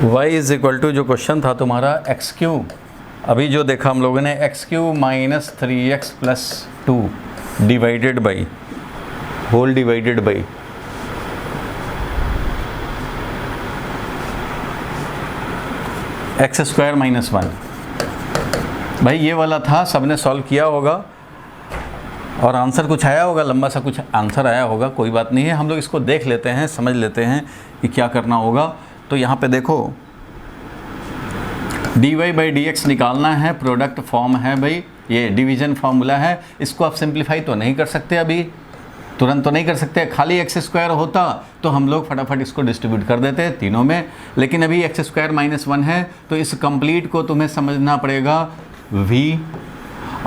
y is equal to, जो question था तुम्हारा एक्स क्यू, अभी जो देखा हम लोगों ने x cube minus 3x plus 2 divided by whole divided by x square minus 1। भाई ये वाला था, सबने सॉल्व किया होगा और आंसर कुछ आया होगा, लंबा सा कुछ आंसर आया होगा, कोई बात नहीं है, हम लोग इसको देख लेते हैं, समझ लेते हैं कि क्या करना होगा। तो यहाँ पे देखो dy बाई डी एक्स निकालना है, प्रोडक्ट फॉर्म है भाई, ये डिवीजन फार्मूला है, इसको आप सिंप्लीफाई तो नहीं कर सकते, अभी तुरंत तो नहीं कर सकते, खाली एक्स स्क्वायर होता तो हम लोग फटाफट इसको डिस्ट्रीब्यूट कर देते तीनों में, लेकिन अभी एक्स स्क्वायर माइनस 1 है तो इस कंप्लीट को तुम्हें समझना पड़ेगा v,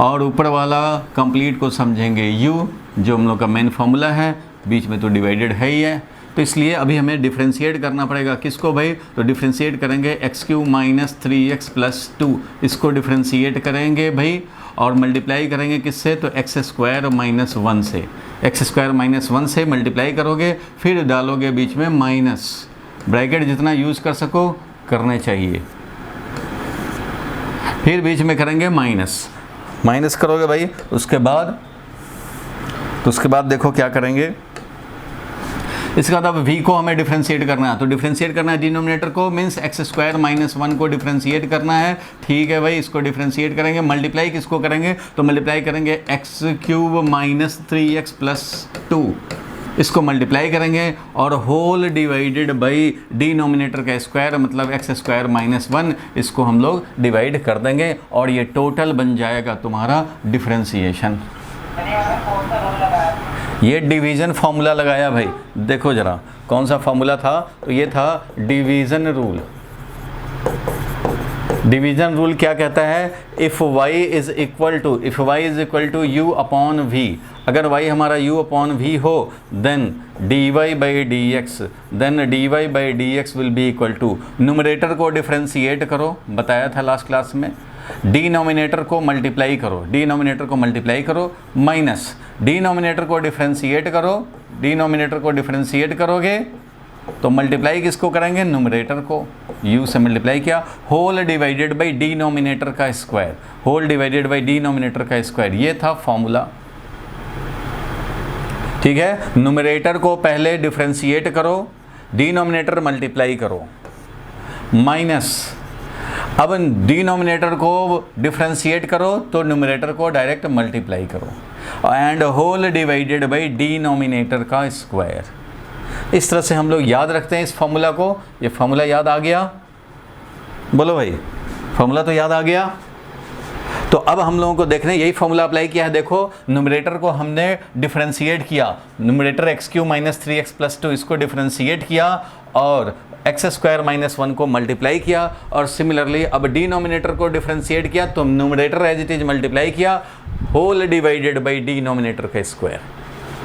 और ऊपर वाला कंप्लीट को समझेंगे u, जो हम लोग का मेन फार्मूला है, बीच में तो डिवाइडेड है ही है, तो इसलिए अभी हमें डिफ्रेंशिएट करना पड़ेगा। किसको भाई? तो डिफ्रेंशिएट करेंगे x cube minus 3x plus 2, इसको डिफ्रेंशिएट करेंगे भाई और मल्टीप्लाई करेंगे किससे? तो एक्स स्क्वायर माइनस 1 से, एक्स स्क्वायर माइनस 1 से मल्टीप्लाई करोगे, फिर डालोगे बीच में माइनस, ब्रैकेट जितना यूज़ कर सको करने चाहिए, फिर बीच में करेंगे माइनस, माइनस करोगे भाई, उसके बाद देखो क्या करेंगे, इसके बाद अब v को हमें डिफ्रेंशिएट करना है, तो डिफ्रेंशिएट करना है डिनोमिनेटर को, मीन्स एक्स स्क्वायर माइनस 1 को डिफ्रेंशिएट करना है, ठीक है भाई, इसको डिफ्रेंशिएट करेंगे, मल्टीप्लाई किसको करेंगे? तो मल्टीप्लाई करेंगे x cube minus 3x plus 2, इसको मल्टीप्लाई करेंगे और होल डिवाइडेड बाई डिनोमिनेटर का स्क्वायर मतलब एक्स स्क्वायर माइनस 1, इसको हम लोग डिवाइड कर देंगे और ये टोटल बन जाएगा तुम्हारा डिफ्रेंशिएशन। ये डिवीज़न फार्मूला लगाया भाई, देखो ज़रा कौन सा फार्मूला था? तो ये था डिवीज़न रूल। डिवीज़न रूल क्या कहता है? If y is equal to u upon v, अगर y हमारा u अपॉन v हो then dy by d x will be equal to, numerator को डिफ्रेंशिएट करो, बताया था लास्ट क्लास में, डिनोमिनेटर को मल्टीप्लाई करो, माइनस डिनोमिनेटर को डिफ्रेंशिएट करोगे तो मल्टीप्लाई किसको करेंगे? न्यूमरेटर को, u से मल्टीप्लाई किया, होल डिवाइडेड बाई डिनोमिनेटर का स्क्वायर, ये था फॉर्मूला, ठीक है। न्यूमरेटर को पहले डिफ्रेंशिएट करो, डिनोमिनेटर मल्टीप्लाई करो, माइनस, अब डिनोमिनेटर को डिफ्रेंशिएट करो तो न्यूमरेटर को डायरेक्ट मल्टीप्लाई करो, and whole divided by denominator का स्क्वायर। इस तरह से हम लोग याद रखते हैं इस फॉर्मूला को। ये फॉर्मूला याद आ गया? बोलो भाई, फॉर्मूला तो याद आ गया। तो अब हम लोगों को देखने यही फॉर्मूला अप्लाई किया है। देखो न्यूमरेटर को हमने डिफ्रेंशिएट किया, numerator x cube minus 3x plus 2, इसको डिफ्रेंशिएट किया और एक्स स्क्वायर माइनस 1 को मल्टीप्लाई किया, और सिमिलरली अब डिनोमिनेटर को डिफ्रेंशिएट किया तो numerator as it is multiply किया, होल डिवाइडेड बाई डिनोमिनेटर का स्क्वायर।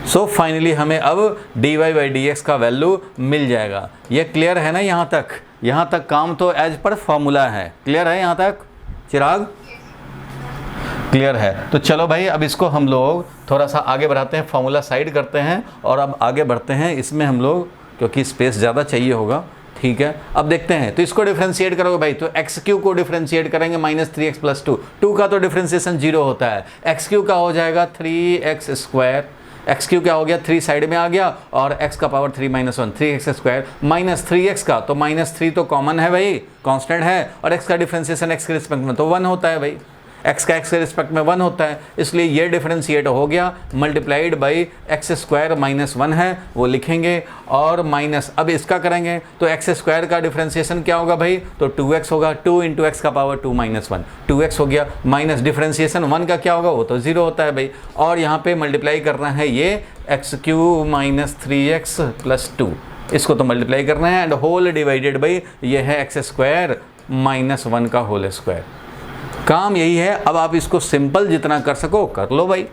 सो फाइनली हमें अब dy बाई डी एक्स का वैल्यू मिल जाएगा। ये क्लियर है ना? यहाँ तक काम तो एज पर फॉर्मूला है। क्लियर है यहाँ तक चिराग? क्लियर है। तो चलो भाई अब इसको हम लोग थोड़ा सा आगे बढ़ाते हैं, फॉर्मूला साइड करते हैं और अब आगे बढ़ते हैं। इसमें हम लोग क्योंकि स्पेस ज़्यादा चाहिए होगा, ठीक है। अब देखते हैं, तो इसको डिफ्रेंशिएट करोगे भाई, तो एक्स क्यू को डिफ्रेंशिएट करेंगे माइनस 3x प्लस 2 का तो डिफ्रेंशिएशन 0 होता है, एक्स क्यू का हो जाएगा 3x स्क्वायर, एक्स क्यू क्या हो गया? 3 साइड में आ गया और x का power 3 minus 1, 3x square minus 3x का, तो माइनस 3 तो कॉमन है भाई, कांस्टेंट है, और x का डिफ्रेंशिएशन x के रिस्पेक्ट में तो 1 होता है भाई, x का x के रिस्पेक्ट में 1 होता है, इसलिए ये डिफ्रेंशिएट हो गया, multiplied by x square minus 1 है वो लिखेंगे, और माइनस अब इसका करेंगे तो एक्स स्क्वायर का डिफ्रेंशिएशन क्या होगा भाई? तो 2x होगा, 2 इंटू एक्स का पावर 2 माइनस 1, 2x हो गया, माइनस डिफ्रेंशिएशन 1 का क्या होगा? वो तो 0 होता है भाई, और यहाँ पे मल्टीप्लाई करना है ये x cube minus 3x plus 2, इसको तो मल्टीप्लाई करना है, एंड होल डिवाइडेड बाई ये है एक्स स्क्वायर माइनस 1 का होल स्क्वायर। काम यही है। अब आप इसको सिंपल जितना कर सको कर लो भाई,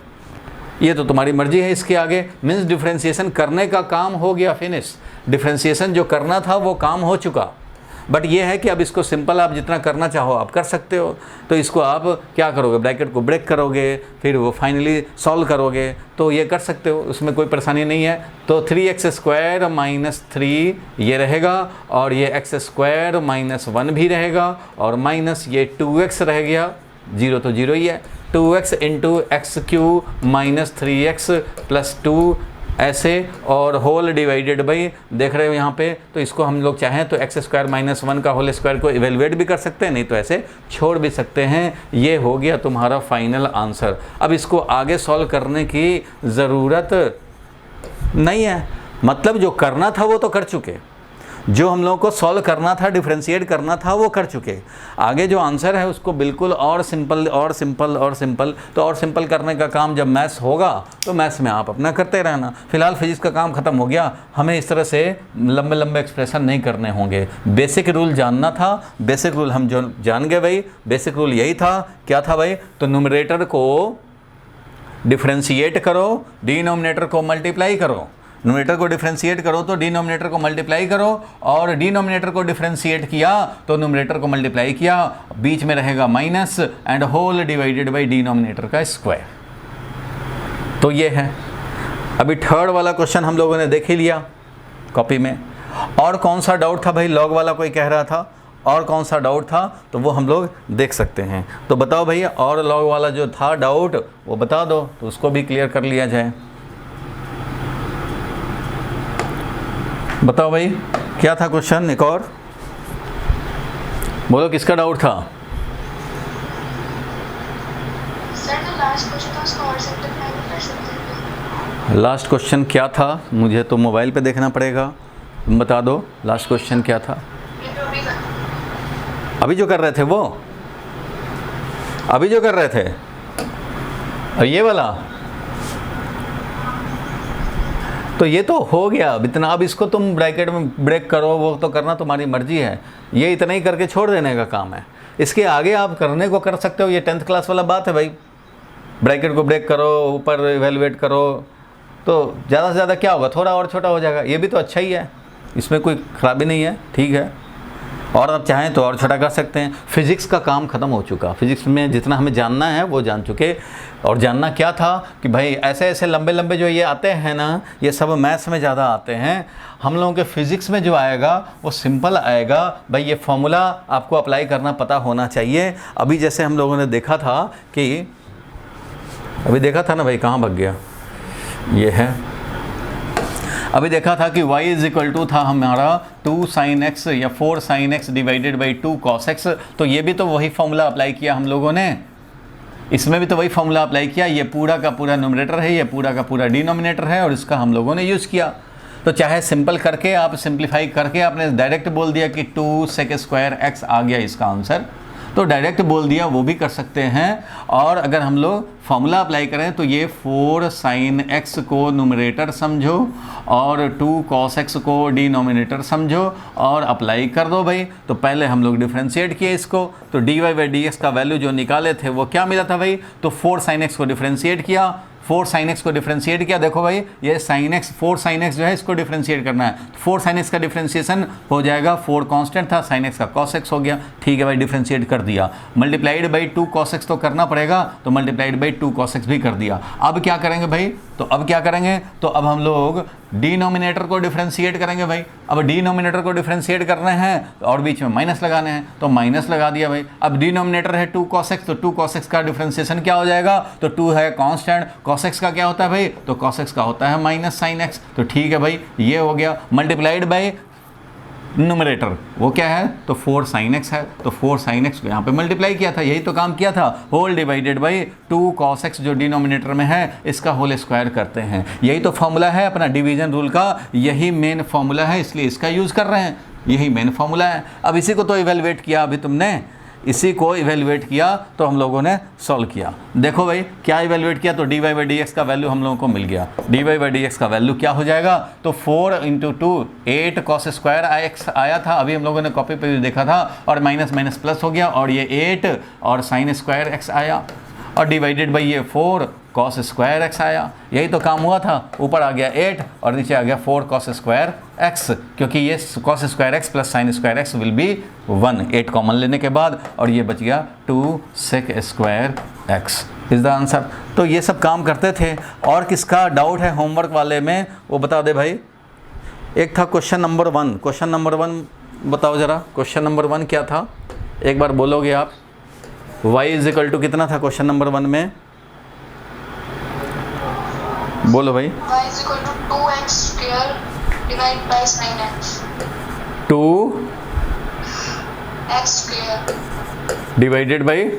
ये तो तुम्हारी मर्जी है। इसके आगे मीन्स डिफ्रेंशिएशन करने का काम हो गया फिनिश, डिफ्रेंशिएशन जो करना था वो काम हो चुका। बट ये है कि अब इसको सिंपल आप जितना करना चाहो आप कर सकते हो। तो इसको आप क्या करोगे, ब्रैकेट को ब्रेक करोगे, फिर वो फाइनली सॉल्व करोगे, तो ये कर सकते हो, उसमें कोई परेशानी नहीं है। तो 3x² माइनस 3 ये रहेगा, और ये x² माइनस 1 भी रहेगा, और माइनस ये 2x रह गया, 0 तो 0 ही है। 2x into x³ minus 3x plus 2 ऐसे, और होल डिवाइडेड बाई, देख रहे हो यहाँ पे, तो इसको हम लोग चाहें तो x² माइनस 1 का होल स्क्वायर को इवेलुएट भी कर सकते हैं, नहीं तो ऐसे छोड़ भी सकते हैं। ये हो गया तुम्हारा फाइनल आंसर। अब इसको आगे सॉल्व करने की ज़रूरत नहीं है, मतलब जो करना था वो तो कर चुके, जो हम लोगों को सॉल्व करना था, डिफरेंशिएट करना था, वो कर चुके। आगे जो आंसर है उसको बिल्कुल और सिंपल और सिंपल और सिंपल, तो और सिंपल करने का काम जब मैथ्स होगा तो मैथ्स में आप अपना करते रहना। फिलहाल फिजिक्स का काम ख़त्म हो गया, हमें इस तरह से लंबे लंबे एक्सप्रेशन नहीं करने होंगे। बेसिक रूल जानना था, बेसिक रूल हम जो जान गए भाई। बेसिक रूल यही था, क्या था भाई, तो न्यूमरेटर को डिफरेंशिएट करो, डिनोमिनेटर को मल्टीप्लाई करो। न्यूमरेटर को डिफरेंशिएट करो तो डिनोमिनेटर को मल्टीप्लाई करो, और डिनोमिनेटर को डिफरेंशिएट किया तो न्यूमरेटर को मल्टीप्लाई किया, बीच में रहेगा minus and whole divided by denominator का स्क्वायर। तो ये है। अभी थर्ड वाला क्वेश्चन हम लोगों ने देख ही लिया कॉपी में। और कौन सा डाउट था भाई, लॉग वाला कोई कह रहा था, और कौन सा डाउट था, तो वो हम लोग देख सकते हैं। तो बताओ भैया, और लॉग वाला जो था डाउट वो बता दो, तो उसको भी क्लियर कर लिया जाए। बताओ भाई क्या था क्वेश्चन, एक और बोलो किसका डाउट था। सर तो लास्ट क्वेश्चन था, उसको और सिंपलीफाई कर सकते हैं। लास्ट क्वेश्चन क्या था, मुझे तो मोबाइल पे देखना पड़ेगा, तुम बता दो लास्ट क्वेश्चन क्या था। अभी जो कर रहे थे वो, अभी जो कर रहे थे, और ये वाला, तो ये तो हो गया अब इतना। अब इसको तुम ब्रैकेट में ब्रेक करो, वो तो करना तुम्हारी मर्जी है, ये इतना ही करके छोड़ देने का काम है। इसके आगे आप करने को कर सकते हो, ये 10th क्लास वाला बात है भाई। ब्रैकेट को ब्रेक करो, ऊपर इवेलुएट करो, तो ज़्यादा से ज़्यादा क्या होगा, थोड़ा और छोटा हो जाएगा, ये भी तो अच्छा ही है, इसमें कोई ख़राबी नहीं है, ठीक है। और आप चाहें तो और छोटा कर सकते हैं। फिज़िक्स का काम ख़त्म हो चुका, फिज़िक्स में जितना हमें जानना है वो जान चुके। और जानना क्या था कि भाई ऐसे ऐसे लंबे लंबे जो ये आते हैं ना, ये सब मैथ्स में ज़्यादा आते हैं। हम लोगों के फिज़िक्स में जो आएगा वो सिंपल आएगा भाई, ये फॉर्मूला आपको अप्लाई करना पता होना चाहिए। अभी जैसे हम लोगों ने देखा था कि, अभी देखा था ना भाई, कहाँ भाग गया, ये है। अभी देखा था कि y इज इक्वल टू था हमारा 2 sin x या 4 sin x divided by 2 cos x। तो ये भी तो वही फॉर्मूला अप्लाई किया हम लोगों ने, इसमें भी तो वही फॉर्मूला अप्लाई किया। ये पूरा का पूरा न्यूमरेटर है, ये पूरा का पूरा डिनोमिनेटर है, और इसका हम लोगों ने यूज़ किया। तो चाहे सिंपल करके आप सिंप्लीफाई करके आपने डायरेक्ट बोल दिया कि 2 sec² x आ गया इसका आंसर, तो डायरेक्ट बोल दिया, वो भी कर सकते हैं। और अगर हम लोग फॉर्मूला अप्लाई करें तो ये 4 sin x को न्यूमरेटर समझो और 2 cos x को डिनोमिनेटर समझो और अप्लाई कर दो भाई। तो पहले हम लोग डिफरेंशिएट किए इसको, तो dy/dx का वैल्यू जो निकाले थे वो क्या मिला था भाई, तो 4 sin x को डिफरेंशिएट किया, 4 sin x को डिफरेंशिएट किया। देखो भाई ये sin x, 4 sin x जो है इसको डिफरेंशिएट करना है, 4 sin x का डिफरेंशिएशन हो जाएगा, 4 कांस्टेंट था, sin x का cos x हो गया, ठीक है भाई, डिफरेंशिएट कर दिया। मल्टीप्लाइड बाई 2 cos x तो करना पड़ेगा, तो मल्टीप्लाइड बाई 2 cos x भी कर दिया। अब क्या करेंगे भाई, तो अब क्या करेंगे, तो अब हम लोग डिनोमिनेटर को डिफरेंशिएट करेंगे भाई। अब डिनोमिनेटर को डिफरेंशिएट करना है और बीच में माइनस लगाने हैं, तो माइनस लगा दिया भाई। अब डिनोमिनेटर है 2 cos x, तो 2 cos x का डिफरेंशिएशन क्या हो जाएगा, तो 2 है कांस्टेंट, cos x का क्या होता है भाई, तो cos x का होता है माइनस sin x। तो ठीक है भाई, ये हो गया। मल्टीप्लाइड बाई न्यूमरेटर वो क्या है, तो 4 sin x है, तो 4 sin x को यहाँ पे मल्टीप्लाई किया था, यही तो काम किया था। Whole divided by 2 cos x जो डिनोमिनेटर में है इसका होल स्क्वायर करते हैं। यही तो फॉर्मूला है अपना डिवीजन रूल का, यही मेन फॉर्मूला है, इसलिए इसका यूज़ कर रहे हैं, यही मेन फॉर्मूला है। अब इसी को तो इवेलुएट किया अभी तुमने, इसी को इवेलुएट किया तो हम लोगों ने सॉल्व किया। देखो भाई क्या इवेलुएट किया, तो dy/dx का वैल्यू हम लोगों को मिल गया। dy/dx का वैल्यू क्या हो जाएगा, तो 4 × 2 8 cos² x आया था, अभी हम लोगों ने कॉपी पे भी देखा था, और माइनस प्लस हो गया, और ये 8 और sin² x आया, और डिवाइडेड बाई ये 4 cos स्क्वायर एक्स आया। यही तो काम हुआ था, ऊपर आ गया 8 और नीचे आ गया 4 cos स्क्वायर एक्स, क्योंकि ये cos square x plus sine square x will B 1, 8 common लेने के बाद, और ये बच गया 2 sec square x is the answer. तो ये सब काम करते थे। और किसका डाउट है होमवर्क वाले में वो बता दे भाई। एक था क्वेश्चन नंबर 1, क्वेश्चन नंबर 1 बताओ ज़रा, क्वेश्चन नंबर 1 क्या था, एक बार बोलोगे आप। y इज इक्वल टू कितना था क्वेश्चन नंबर 1 में, बोलो भाई। y is equal to 2x square divided by sin x. 2x square divided by,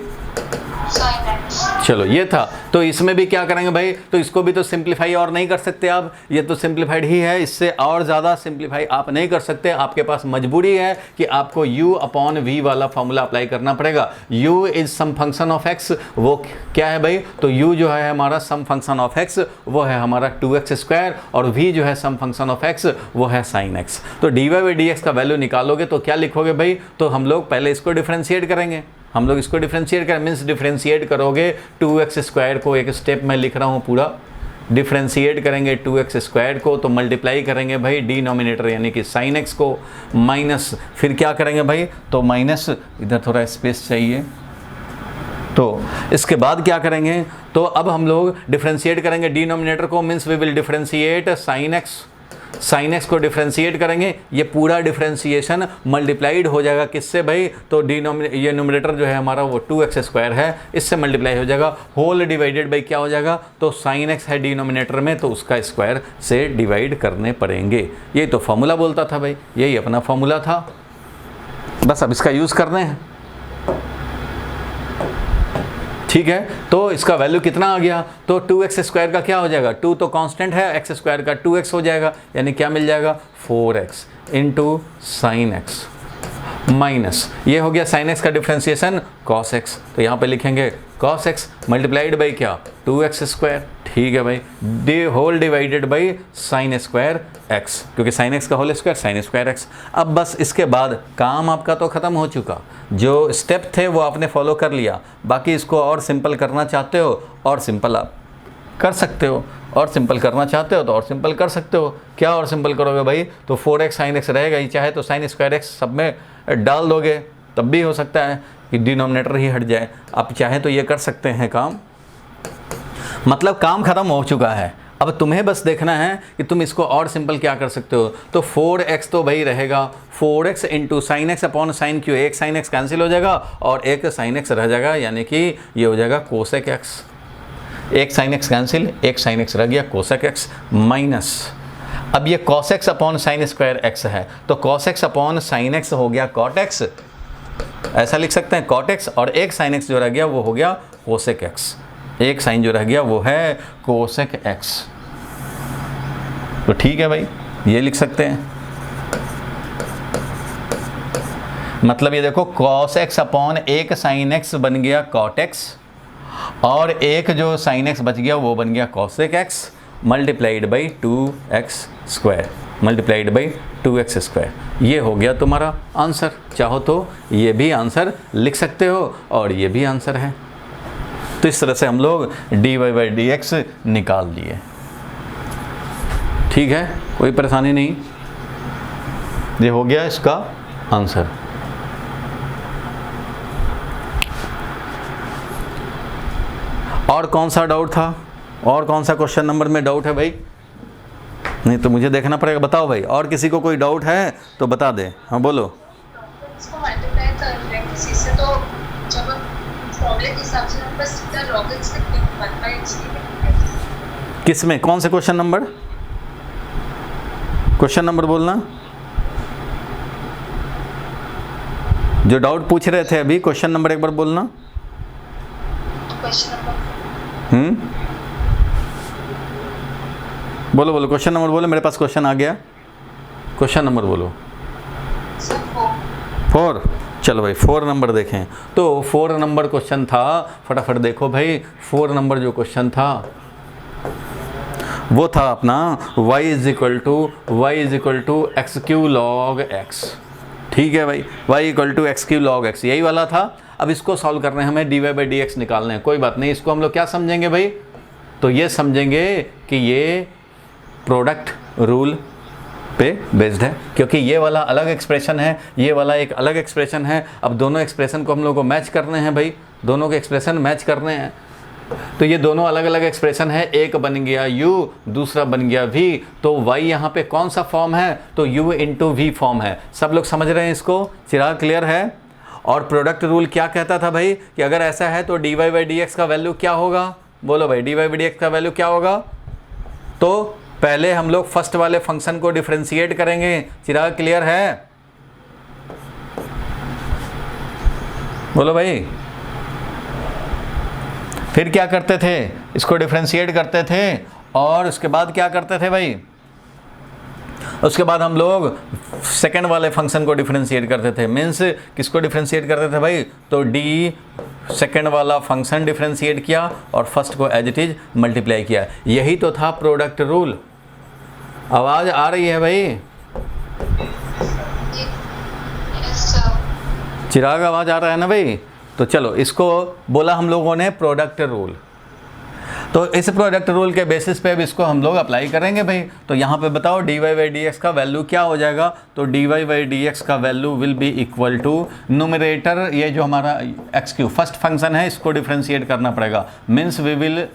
sin x. चलो ये था। तो इसमें भी क्या करेंगे भाई, तो इसको भी तो सिंप्लीफाई और नहीं कर सकते आप, ये तो सिंप्लीफाइड ही है, इससे और ज़्यादा सिंप्लीफाई आप नहीं कर सकते। आपके पास मजबूरी है कि आपको u अपॉन v वाला फॉर्मूला अप्लाई करना पड़ेगा। u is some function of x, वो क्या है भाई, तो u जो है हमारा सम फंक्शन ऑफ x, वो है हमारा 2x स्क्वायर, और v जो है सम फंक्शन ऑफ x, वो है sin x। तो dy बाई dx का वैल्यू निकालोगे तो क्या लिखोगे भाई, तो हम लोग पहले इसको डिफ्रेंशिएट करेंगे, हम लोग इसको डिफ्रेंशिएट करें, मीन्स डिफ्रेंशिएट करोगे 2x स्क्वायर को, एक स्टेप में लिख रहा हूँ पूरा, डिफ्रेंशिएट करेंगे 2x स्क्वायर को, तो मल्टीप्लाई करेंगे भाई डिनोमिनेटर यानी कि sin x को, माइनस फिर क्या करेंगे भाई, तो माइनस, इधर थोड़ा स्पेस चाहिए, तो इसके बाद क्या करेंगे, तो अब हम लोग डिफ्रेंशिएट करेंगे डिनोमिनेटर को, means we will differentiate sin x को डिफ्रेंशिएट करेंगे, ये पूरा डिफ्रेंशिएशन मल्टीप्लाइड हो जाएगा किससे भाई, तो ये न्यूमरेटर जो है हमारा वो 2x स्क्वायर है, इससे मल्टीप्लाई हो जाएगा, होल डिवाइडेड बाई क्या हो जाएगा, तो sin x है डिनोमिनेटर में, तो उसका स्क्वायर से डिवाइड करने पड़ेंगे। ये तो फॉर्मूला बोलता था भाई, यही अपना फॉर्मूला था, बस अब इसका यूज़ करने हैं। ठीक है, तो इसका वैल्यू कितना आ गया, तो 2x स्क्वायर का क्या हो जाएगा, 2 तो कांस्टेंट है, x स्क्वायर का 2x हो जाएगा, यानी क्या मिल जाएगा 4x into sine x, minus ये हो गया sin x का डिफ्रेंशिएशन cos x, तो यहाँ पे लिखेंगे cos x मल्टीप्लाइड बाई क्या 2x स्क्वायर, ठीक है भाई, whole divided by sine square x, क्योंकि साइन x का whole square sine square x। अब बस इसके बाद काम आपका तो ख़त्म हो चुका, जो स्टेप थे वो आपने फॉलो कर लिया, बाकी इसको और सिंपल करना चाहते हो और सिंपल आप कर सकते हो, और सिंपल करना चाहते हो तो और सिंपल कर सकते हो। क्या और सिंपल करोगे भाई, तो 4x sin x रहेगा ही, चाहे तो साइन स्क्वायर x सब में डाल दोगे तब भी हो सकता है कि डिनोमिनेटर ही हट जाए, आप चाहें तो ये कर सकते हैं काम। मतलब काम ख़त्म हो चुका है, अब तुम्हें बस देखना है कि तुम इसको और सिंपल क्या कर सकते हो। तो 4x तो भाई रहेगा 4x into sine x upon sine Q, एक साइन एक्स कैंसिल हो जाएगा और एक साइन एक्स रह जाएगा, यानी कि ये हो जाएगा कोसेक एक्स, एक साइन एक्स कैंसिल, एक साइन एक्स रह गया कोसेक एक्स, माइनस अब ये cos x upon sine square x है, तो cos x upon sine x हो गया cot x, ऐसा लिख सकते हैं cot x, और एक साइन x जो रह गया वो हो गया कोसेक x, एक साइन जो रह गया वो है कोसेक x। तो ठीक है भाई, ये लिख सकते हैं, मतलब ये देखो cos x अपॉन एक साइन x बन गया cot x, और एक जो साइन x बच गया वो बन गया cosec x, multiplied by 2x square, multiplied by 2x square. ये हो गया तुम्हारा आंसर। चाहो तो ये भी आंसर लिख सकते हो और ये भी आंसर है। तो इस तरह से हम लोग dy बाई dx निकाल लिए। ठीक है, कोई परेशानी नहीं, ये हो गया इसका आंसर। और कौन सा डाउट था, और कौन सा क्वेश्चन नंबर में डाउट है भाई? नहीं तो मुझे देखना पड़ेगा, बताओ भाई, और किसी को कोई डाउट है तो बता दे। हाँ बोलो। इसको मल्टीप्लाई कर रहे हैं किसी से, तो जब फॉर्मूले के हिसाब से हम बस सीधा log x लिखते हैं 1/x लिखते। किस में, कौन से क्वेश्चन नंबर? क्वेश्चन नंबर बोलना जो डाउट पूछ रहे थे अभी, क्वेश्चन नंबर एक बार बोलना। क्वेश्चन नंबर बोलो बोलो, क्वेश्चन नंबर बोलो, मेरे पास क्वेश्चन आ गया। क्वेश्चन नंबर बोलो। 4। चलो भाई 4 नंबर देखें। तो 4 नंबर क्वेश्चन था, फटाफट देखो भाई। 4 नंबर जो क्वेश्चन था वो था अपना y is equal to x cube log x. ठीक है भाई, y equal to x cube log x, यही वाला था। अब इसको सॉल्व करना है हमें, dy बाई डी एक्स निकालना है। कोई बात नहीं, इसको हम लोग क्या समझेंगे भाई, तो ये समझेंगे कि ये प्रोडक्ट रूल पे बेस्ड है, क्योंकि ये वाला अलग एक्सप्रेशन है, ये वाला एक अलग एक्सप्रेशन है। अब दोनों एक्सप्रेशन को हम लोग को मैच करने हैं भाई, दोनों के एक्सप्रेशन मैच करने हैं। तो ये दोनों अलग अलग एक्सप्रेशन है, एक बन गया u, दूसरा बन गया v। तो y यहाँ पे कौन सा फॉर्म है? तो u इंटू v फॉर्म है। सब लोग समझ रहे हैं इसको? चिराग क्लियर है? और प्रोडक्ट रूल क्या कहता था भाई कि अगर ऐसा है तो dy बाई डी एक्स का वैल्यू क्या होगा? बोलो भाई, dy बाई डी एक्स का वैल्यू क्या होगा? तो पहले हम लोग फर्स्ट वाले फंक्शन को डिफरेंशिएट करेंगे। चिराग क्लियर है? बोलो भाई। फिर क्या करते थे? इसको डिफरेंशिएट करते थे और उसके बाद क्या करते थे भाई? उसके बाद हम लोग सेकंड वाले फंक्शन को डिफरेंशिएट करते थे। मीन्स किसको डिफरेंशिएट करते थे भाई? तो डी सेकंड वाला फंक्शन डिफरेंशिएट किया और फर्स्ट को एज इट इज मल्टीप्लाई किया। यही तो था प्रोडक्ट रूल। आवाज़ आ रही है भाई? चिराग आवाज़ आ रहा है ना भाई? तो चलो, इसको बोला हम लोगों ने प्रोडक्ट रूल। तो इस प्रोडक्ट रूल के बेसिस पे अब इसको हम लोग अप्लाई करेंगे भाई। तो यहाँ पे बताओ dy बाई डी एक्स का वैल्यू क्या हो जाएगा? तो dy बाई डी एक्स का value will be equal to numerator, ये जो हमारा एक्स क्यू फर्स्ट फंक्शन है, इसको डिफरेंशिएट करना पड़ेगा। Means we will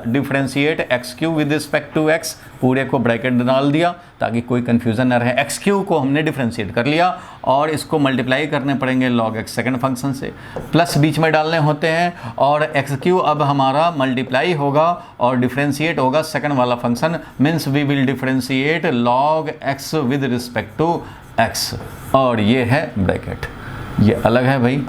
differentiate x cube with respect to x, पूरे को ब्रैकेट डाल दिया ताकि कोई कन्फ्यूज़न न रहे। एक्स क्यू को हमने डिफरेंशिएट कर लिया और इसको मल्टीप्लाई करने पड़ेंगे log x सेकंड फंक्शन से, प्लस बीच में डालने होते हैं और एक्स क्यू अब हमारा मल्टीप्लाई होगा और डिफरेंशिएट होगा सेकंड वाला function. Means we will differentiate log x with respect to x, और ये है ब्रैकेट, ये अलग है भाई।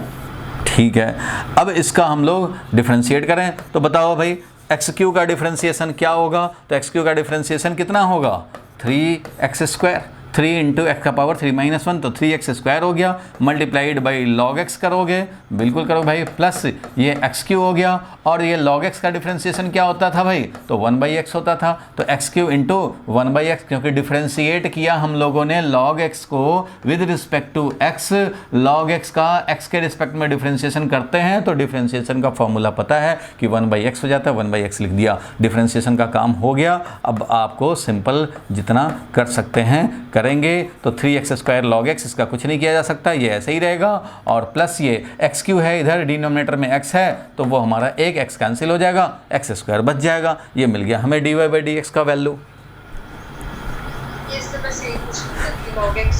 ठीक है, अब इसका हम लोग डिफरेंशिएट करें तो बताओ भाई एक्स क्यू का डिफरेंशिएशन क्या होगा? तो एक्स क्यू का डिफरेंशिएशन कितना होगा? 3x², 3 इंटू एक्स का पावर 3 माइनस 1, तो 3x² हो गया, मल्टीप्लाइड बाई log x करोगे, बिल्कुल करो भाई, प्लस ये x³ हो गया। और ये log x का डिफरेंशिएशन क्या होता था भाई? तो 1/x होता था। तो x³ इंटू 1/x, क्योंकि डिफरेंशिएट किया हम लोगों ने log x को with respect to x। log x का x के रिस्पेक्ट में डिफरेंशिएशन करते हैं तो डिफरेंशिएशन का फॉर्मूला पता है कि 1/x हो जाता है, 1/x लिख दिया, डिफरेंशिएशन का काम हो गया। अब आपको सिंपल जितना कर सकते हैं करेंगे। तो 3x² log x, इसका कुछ नहीं किया जा सकता, ये ऐसे ही रहेगा। और प्लस ये x³ है, इधर डिनोमिनेटर में x है तो वो हमारा एक x कैंसिल हो जाएगा, x² बच जाएगा। ये मिल गया हमें dy बाई डी एक्स का वैल्यू।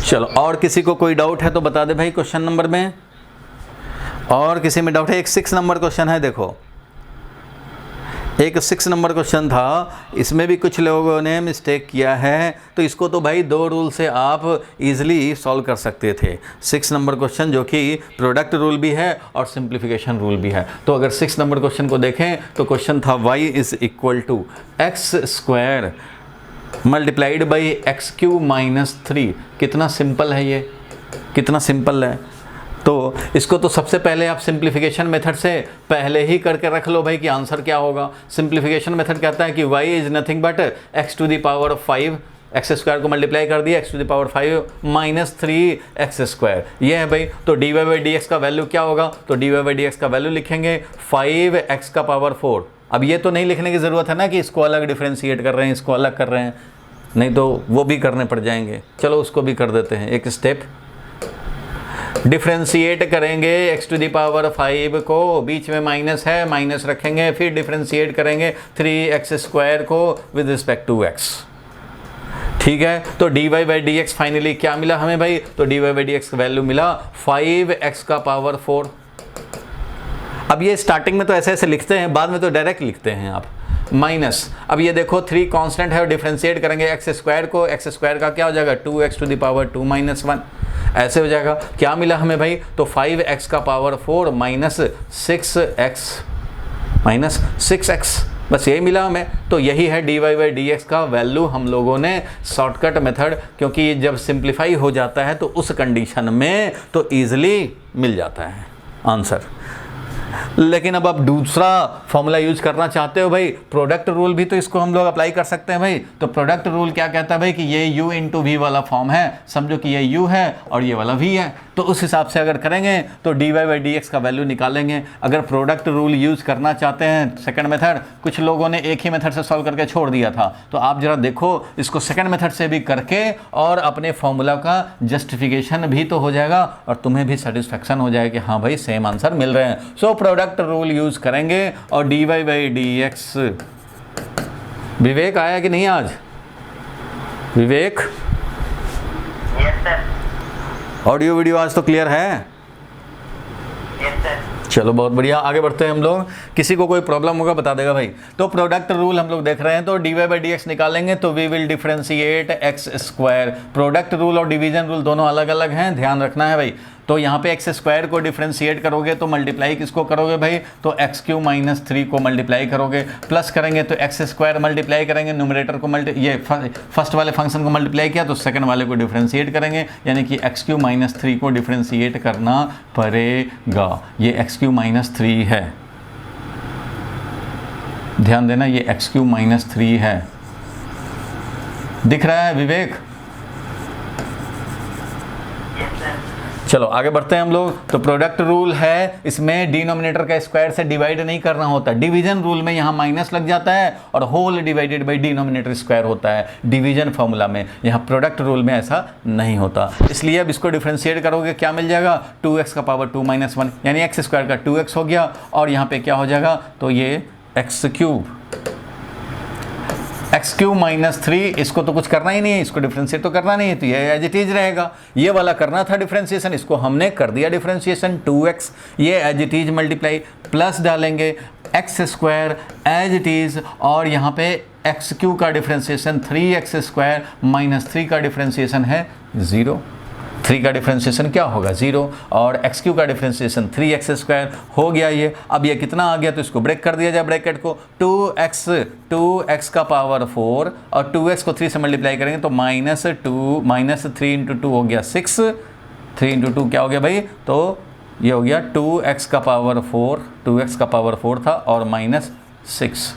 चलो, और किसी को कोई डाउट है तो बता दे भाई क्वेश्चन नंबर में। और किसी में डाउट है? एक 6 नंबर क्वेश्चन है, देखो एक 6 नंबर क्वेश्चन था, इसमें भी कुछ लोगों ने मिस्टेक किया है। तो इसको तो भाई 2 रूल से आप इजीली सॉल्व कर सकते थे। 6 नंबर क्वेश्चन जो कि प्रोडक्ट रूल भी है और सिंप्लीफिकेशन रूल भी है। तो अगर 6 नंबर क्वेश्चन को देखें तो क्वेश्चन था y is equal to x² multiplied by x³ minus 3। कितना सिंपल है ये, कितना सिंपल है। तो इसको तो सबसे पहले आप सिंप्लीफिकेशन मेथड से पहले ही करके रख लो भाई कि आंसर क्या होगा। सिंप्लीफिकेशन मेथड कहता है कि y is nothing but x⁵, x² को मल्टीप्लाई कर दिया x⁵ माइनस 3x², ये है भाई। तो dy बाई डी एक्स का वैल्यू क्या होगा? तो dy बाई डी एक्स का वैल्यू लिखेंगे 5x⁴। अब ये तो नहीं लिखने की ज़रूरत है ना कि इसको अलग डिफरेंशिएट कर रहे हैं, इसको अलग कर रहे हैं, नहीं तो वो भी करने पड़ जाएंगे। चलो उसको भी कर देते हैं एक स्टेप। डिफरेंशिएट करेंगे x⁵ को, बीच में माइनस है, माइनस रखेंगे, फिर डिफरेंशिएट करेंगे 3x² को विद रिस्पेक्ट टू x। ठीक है, तो dy by d x finally क्या मिला हमें भाई? तो dy बाई डी एक्स का वैल्यू मिला 5x⁴। अब ये स्टार्टिंग में तो ऐसे ऐसे लिखते हैं, बाद में तो डायरेक्ट लिखते हैं आप माइनस। अब ये देखो 3 कांस्टेंट है और डिफरेंशिएट करेंगे x² को, x² का क्या हो जाएगा? 2x⁴ माइनस 1, ऐसे हो जाएगा। क्या मिला हमें भाई? तो 5x⁴ माइनस 6x, बस यही मिला हमें। तो यही है dy बाई डी एक्स का वैल्यू। हम लोगों ने शॉर्टकट मेथड, क्योंकि जब सिंप्लीफाई हो जाता है तो उस कंडीशन में तो ईजिली मिल जाता है आंसर। लेकिन अब आप दूसरा फॉर्मूला यूज करना चाहते हो भाई, प्रोडक्ट रूल भी तो इसको हम लोग अप्लाई कर सकते हैं भाई। तो प्रोडक्ट रूल क्या कहता है भाई कि ये u इंटू v वाला फॉर्म है, समझो कि ये u है और ये वाला v है। तो उस हिसाब से अगर करेंगे तो dy बाई डी एक्स का वैल्यू निकालेंगे। अगर प्रोडक्ट रूल यूज़ करना चाहते हैं सेकंड मेथड, कुछ लोगों ने एक ही मेथड से सॉल्व करके छोड़ दिया था, तो आप जरा देखो इसको सेकंड मेथड से भी करके और अपने फॉर्मूला का जस्टिफिकेशन भी तो हो जाएगा और तुम्हें भी सेटिस्फेक्शन हो जाएगा कि हाँ भाई सेम आंसर मिल रहे हैं। सो प्रोडक्ट रूल यूज़ करेंगे और dy बाई डी एक्स। विवेक आया कि नहीं आज? विवेक, यस सर। ऑडियो वीडियो आज तो क्लियर है? Yes sir. चलो बहुत बढ़िया, आगे बढ़ते हैं हम लोग। किसी को कोई प्रॉब्लम होगा बता देगा भाई। तो प्रोडक्ट रूल हम लोग देख रहे हैं, तो dy बाई डी एक्स निकालेंगे तो we will differentiate x square. Product rule और डिवीजन रूल दोनों अलग अलग हैं, ध्यान रखना है भाई। तो यहाँ पे एक्स स्क्वायर को डिफरेंशिएट करोगे तो मल्टीप्लाई किसको करोगे भाई? तो एक्स क्यू माइनस 3 को मल्टीप्लाई करोगे, प्लस करेंगे तो एक्स स्क्वायर मल्टीप्लाई करेंगे, न्यूमरेटर को ये फर्स्ट वाले फंक्शन को मल्टीप्लाई किया तो सेकंड वाले को डिफरेंशिएट करेंगे, यानी कि एक्स क्यू माइनस 3 को डिफरेंशिएट करना पड़ेगा। ये एक्स क्यू माइनस 3 है, ध्यान देना, ये एक्स क्यू माइनस 3 है। दिख रहा है विवेक? चलो आगे बढ़ते हैं हम लोग। तो प्रोडक्ट रूल है, इसमें डिनोमिनेटर का स्क्वायर से डिवाइड नहीं करना होता। डिवीजन रूल में यहाँ माइनस लग जाता है और whole divided by denominator square होता है डिवीजन फॉर्मूला में। यहाँ प्रोडक्ट रूल में ऐसा नहीं होता, इसलिए अब इसको डिफरेंशिएट करोगे क्या मिल जाएगा? 2x का पावर 2 माइनस 1, यानी एक्स स्क्वायर का 2x हो गया और यहाँ पे क्या हो जाएगा? तो ये x cube, x cube minus 3, इसको तो कुछ करना ही नहीं है, इसको डिफरेंशिएट तो करना नहीं है, तो ये एज इट इज रहेगा। ये वाला करना था डिफरेंशिएशन, इसको हमने कर दिया डिफरेंशिएशन 2x, ये as it is multiply, plus डालेंगे x square as it is, और यहाँ पे एक्स क्यू का डिफरेंशिएशन 3x स्क्वायर माइनस 3 का डिफरेंशिएशन है 0। 3 का डिफरेंशिएशन क्या होगा? 0, और एक्स क्यू का डिफरेंशिएशन 3x स्क्वायर हो गया ये। अब ये कितना आ गया तो इसको ब्रेक कर दिया जाए ब्रैकेट को, 2x का पावर 4 और 2x को 3 से मल्टीप्लाई करेंगे तो माइनस 3 इंटू 2 हो गया 6, 3 इंटू 2 क्या हो गया भाई? तो ये हो गया 2x का पावर 4, 2x का पावर 4 था और माइनस 6,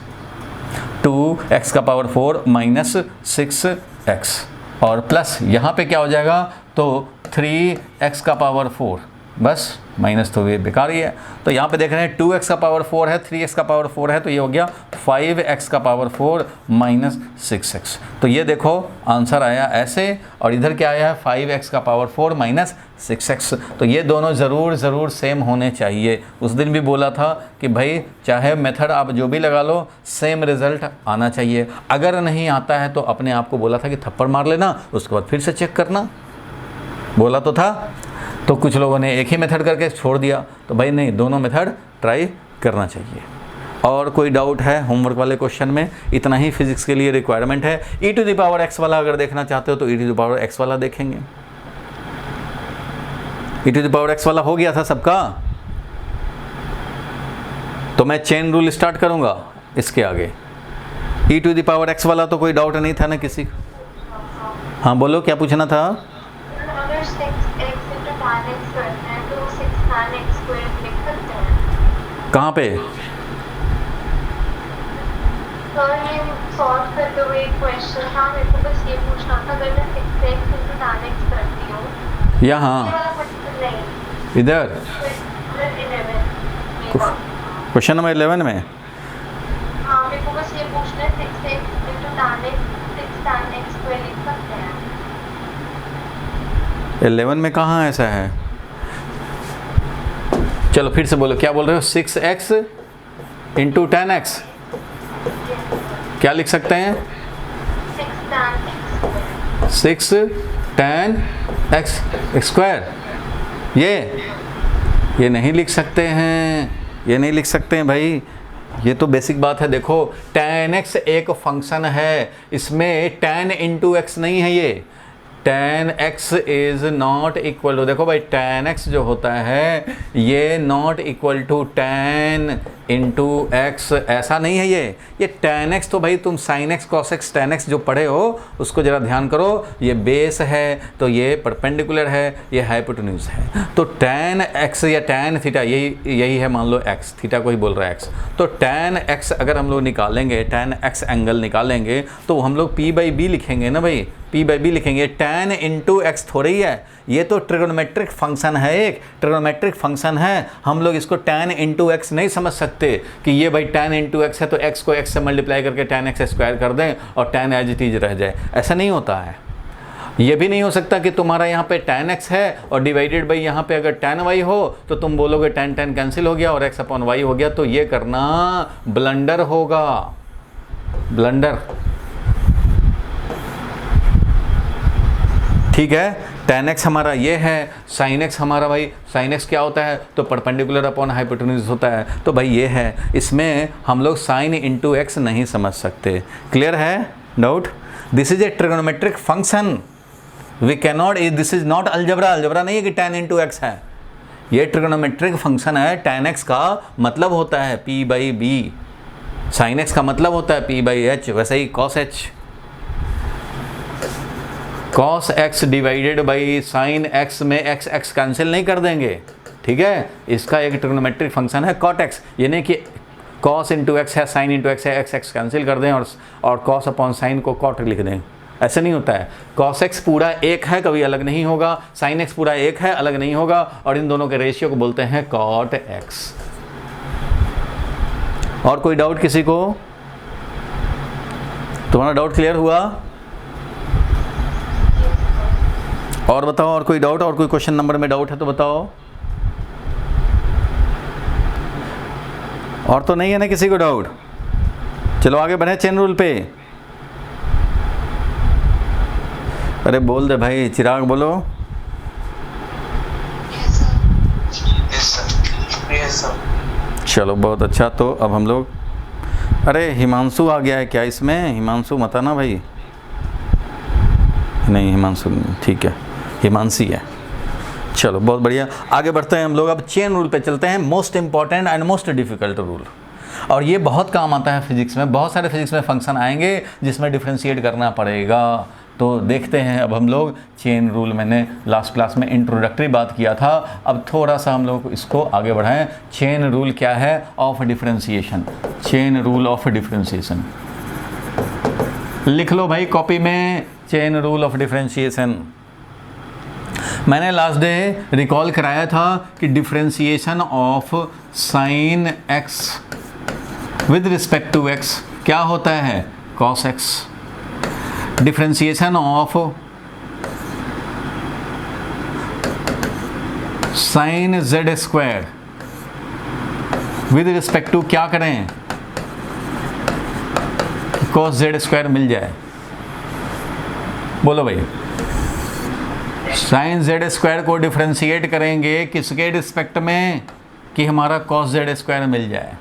2x का पावर 4 माइनस 6x, और प्लस यहाँ पे क्या हो जाएगा? तो 3x का पावर 4, बस माइनस तो ये बेकार ही है। तो यहाँ पे देख रहे हैं 2x का पावर 4 है, 3x का पावर 4 है, तो ये हो गया 5x का पावर 4 माइनस 6x। तो ये देखो आंसर आया ऐसे, और इधर क्या आया है? 5x का पावर 4 माइनस 6x। तो ये दोनों ज़रूर सेम होने चाहिए। उस दिन भी बोला था कि भाई चाहे मेथड आप जो भी लगा लो, सेम रिजल्ट आना चाहिए। अगर नहीं आता है तो अपने आप को बोला था कि थप्पड़ मार लेना, उसके बाद फिर से चेक करना, बोला तो था। तो कुछ लोगों ने एक ही मेथड करके छोड़ दिया, तो भाई नहीं, दोनों मेथड ट्राई करना चाहिए। और कोई डाउट है होमवर्क वाले क्वेश्चन में? इतना ही फिजिक्स के लिए रिक्वायरमेंट है। e⁻x वाला अगर देखना चाहते हो तो e⁻x वाला देखेंगे। e⁻x वाला हो गया था सबका, तो मैं चेन रूल स्टार्ट करूंगा इसके आगे। e⁻x वाला तो कोई डाउट नहीं था ना किसी को? हाँ बोलो, क्या पूछना था? अगर 6x into tan x करते हैं तो 6 tan x squared लिख सकते हैं। कहाँ पे? सर ये सॉल्व करते हुए एक क्वेश्चन था, मेरे को बस ये पूछना था, अगर मैं 6x into tan x करती हूँ यहाँ नहीं, इधर 11 क्वेश्चन नंबर 11 में। हाँ मेरे को बस ये पूछना है 6x into tan x 6 tan x squared लिख सकते हैं। 11 में कहाँ ऐसा है? चलो फिर से बोलो, क्या बोल रहे हो? 6x इंटू 10x, क्या लिख सकते हैं? 6 tan x स्क्वायर। ये नहीं लिख सकते हैं, ये नहीं लिख सकते हैं भाई, ये तो बेसिक बात है। देखो tan x एक फंक्शन है, इसमें tan इंटू x नहीं है, ये tan x is not equal to, देखो भाई tan x जो होता है ये not equal to tan into x, ऐसा नहीं है ये tan x तो भाई तुम sin x cos x tan x जो पढ़े हो उसको जरा ध्यान करो। ये बेस है तो ये परपेंडिकुलर है, ये हाइपोटेन्यूज है। तो tan x या tan थीटा यही है, मान लो x, थीटा को ही बोल रहा है x। तो tan x अगर हम लोग निकालेंगे, tan x एंगल निकालेंगे तो हम लोग p/b लिखेंगे ना भाई, p/b लिखेंगे। tan tan इंटू एक्स थोड़ी है, ये तो ट्रिगोनोमेट्रिक फंक्शन है, एक ट्रिगोनोमेट्रिक फंक्शन है। हम लोग इसको tan इंटू एक्स नहीं समझ सकते कि ये भाई tan इंटू एक्स है तो x को x से मल्टीप्लाई करके tan x स्क्वायर कर दें और tan एज इट इज रह जाए, ऐसा नहीं होता है। ये भी नहीं हो सकता कि तुम्हारा यहाँ पे tan x है और डिवाइडेड बाई यहाँ पे अगर tan y हो तो तुम बोलोगे tan कैंसिल हो गया और x अपॉन y हो गया, तो ये करना ब्लंडर होगा, ब्लंडर। ठीक है, tan x हमारा ये है, sin x हमारा भाई sin x क्या होता है तो परपेंडिकुलर अपॉन हाइपोटेन्यूज होता है, तो भाई ये है, इसमें हम लोग sin इंटू एक्स नहीं समझ सकते। क्लियर है doubt? This is a trigonometric function, we cannot, this is not algebra, algebra नहीं है कि tan इंटू एक्स है, ये ट्रिगोनोमेट्रिक फंक्शन है। tan x का मतलब होता है p by b, sin x का मतलब होता है p बाई एच, वैसे ही cos h, cos x divided by sin x में x x कैंसिल नहीं कर देंगे, ठीक है। इसका एक ट्रिगोनोमेट्रिक फंक्शन है cot x, ये नहीं कि cos इंटू एक्स है sin इंटू एक्स है x x कैंसिल कर दें और cos अपॉन sin को cot लिख दें, ऐसा नहीं होता है। cos x पूरा एक है, कभी अलग नहीं होगा, sin x पूरा एक है, अलग नहीं होगा, और इन दोनों के रेशियो को बोलते हैं cot x। और कोई डाउट किसी को? तुम्हारा डाउट क्लियर हुआ? और बताओ, और कोई डाउट, और कोई क्वेश्चन नंबर में डाउट है तो बताओ। और तो नहीं है ना किसी को डाउट? चलो आगे बढ़े चेन रूल पे। अरे बोल दे भाई, चिराग बोलो। चलो बहुत अच्छा, तो अब हम लोग, अरे हिमांशु आ गया है क्या इसमें? हिमांशु मत आना भाई, नहीं हिमांशु नहीं, ठीक है हिमांशी है। चलो बहुत बढ़िया, आगे बढ़ते हैं हम लोग, अब चेन रूल पे चलते हैं, most important and most difficult rule. और ये बहुत काम आता है फिजिक्स में, बहुत सारे फिजिक्स में फंक्शन आएंगे जिसमें डिफ्रेंशिएट करना पड़ेगा। तो देखते हैं अब हम लोग चेन रूल, मैंने लास्ट क्लास में इंट्रोडक्टरी बात किया था, अब थोड़ा सा हम लोग इसको आगे बढ़ाएं। चेन रूल क्या है of differentiation, chain rule of differentiation लिख लो भाई कॉपी में, चेन रूल ऑफ डिफ्रेंशिएशन। मैंने लास्ट डे रिकॉल कराया था कि differentiation of sine x with respect to x क्या होता है, cos x. Differentiation of sine z square with respect to क्या करें, कॉस जेड स्क्वायर मिल जाए। बोलो भाई, साइन जेड स्क्वायर को डिफ्रेंशिएट करेंगे किसके रिस्पेक्ट में कि हमारा कॉस जेड स्क्वायर मिल जाए,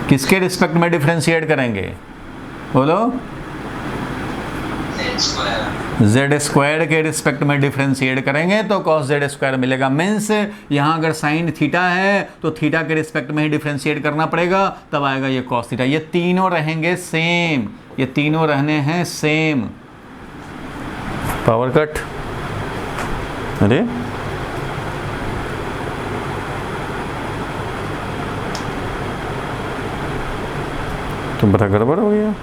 किसके रिस्पेक्ट में डिफ्रेंशिएट करेंगे बोलो, जेड स्क्वायर के रिस्पेक्ट में डिफ्रेंशिएट करेंगे तो कॉस जेड स्क्वायर मिलेगा। मीन्स यहाँ अगर साइन थीटा है तो थीटा के रिस्पेक्ट में ही डिफ्रेंशिएट करना पड़ेगा, तब आएगा ये कॉस थीटा। ये तीनों रहेंगे सेम, ये तीनों रहने हैं सेम। पावर कट, अरे तो बड़ा गड़बड़ हो गया,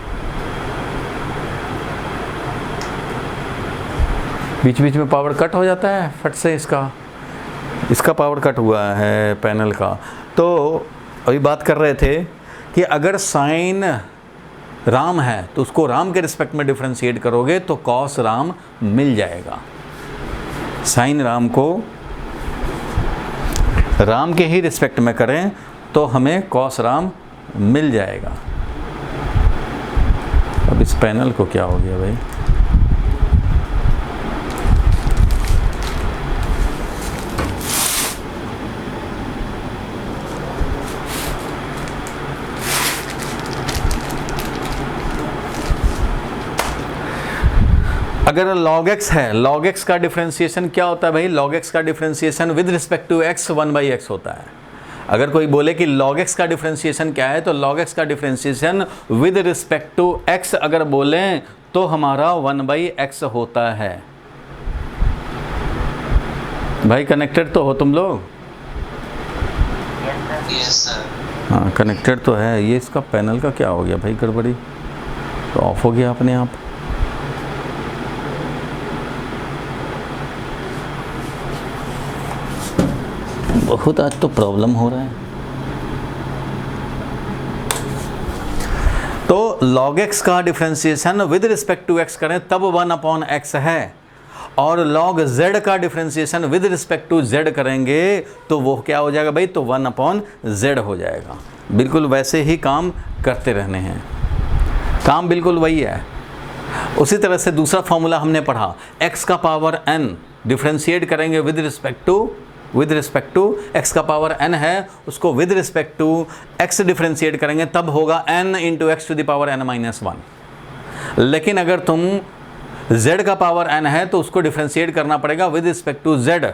बीच बीच में पावर कट हो जाता है फट से। इसका पावर कट हुआ है पैनल का। तो अभी बात कर रहे थे कि अगर साइन राम है तो उसको राम के रिस्पेक्ट में डिफ्रेंशिएट करोगे तो कॉस राम मिल जाएगा। साइन राम को राम के ही रिस्पेक्ट में करें तो हमें कॉस राम मिल जाएगा। अब इस पैनल को क्या हो गया भाई, अगर log x है, log x का डिफ्रेंशिएशन क्या होता है भाई, log x का differentiation with respect to x 1/x होता है। अगर कोई बोले कि log x का डिफ्रेंशिएशन क्या है तो log x का differentiation with respect to x अगर बोलें तो हमारा 1/x होता है। भाई कनेक्टेड तो हो तुम लोग? Yes sir. हाँ कनेक्टेड तो है। ये इसका पैनल का क्या हो गया भाई, गड़बड़ी तो ऑफ हो गया अपने आप। बहुत आज तो प्रॉब्लम हो रहा है। तो log x का differentiation with respect to x करें तब 1/x है, और log z का differentiation with respect to z करेंगे तो वो क्या हो जाएगा भाई, तो 1/z हो जाएगा। बिल्कुल वैसे ही काम करते रहने हैं, काम बिल्कुल वही है। उसी तरह से दूसरा फॉर्मूला हमने पढ़ा, x का पावर n डिफ्रेंशिएट करेंगे विद रिस्पेक्ट टू x का पावर n है, उसको with respect to x differentiate करेंगे तब होगा n into x to the power n-1। लेकिन अगर तुम z का पावर n है तो उसको डिफ्रेंशिएट करना पड़ेगा विद रिस्पेक्ट टू z,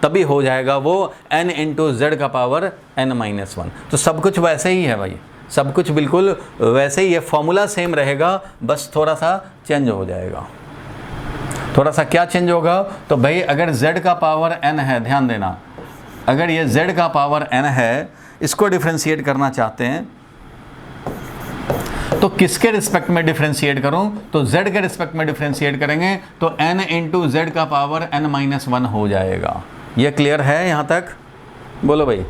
तभी हो जाएगा वो n इंटू z का पावर n-1। तो सब कुछ वैसे ही है भाई, सब कुछ बिल्कुल वैसे ही है, फॉर्मूला सेम रहेगा, बस थोड़ा सा चेंज हो जाएगा। थोड़ा सा क्या चेंज होगा, तो भाई अगर z का पावर n है, ध्यान देना, अगर ये z का पावर n है, इसको डिफ्रेंशिएट करना चाहते हैं तो किसके रिस्पेक्ट में डिफ्रेंशिएट करूं, तो z के रिस्पेक्ट में डिफ्रेंशिएट करेंगे तो n इंटू z का पावर n-1 हो जाएगा। ये क्लियर है यहाँ तक? बोलो भाई,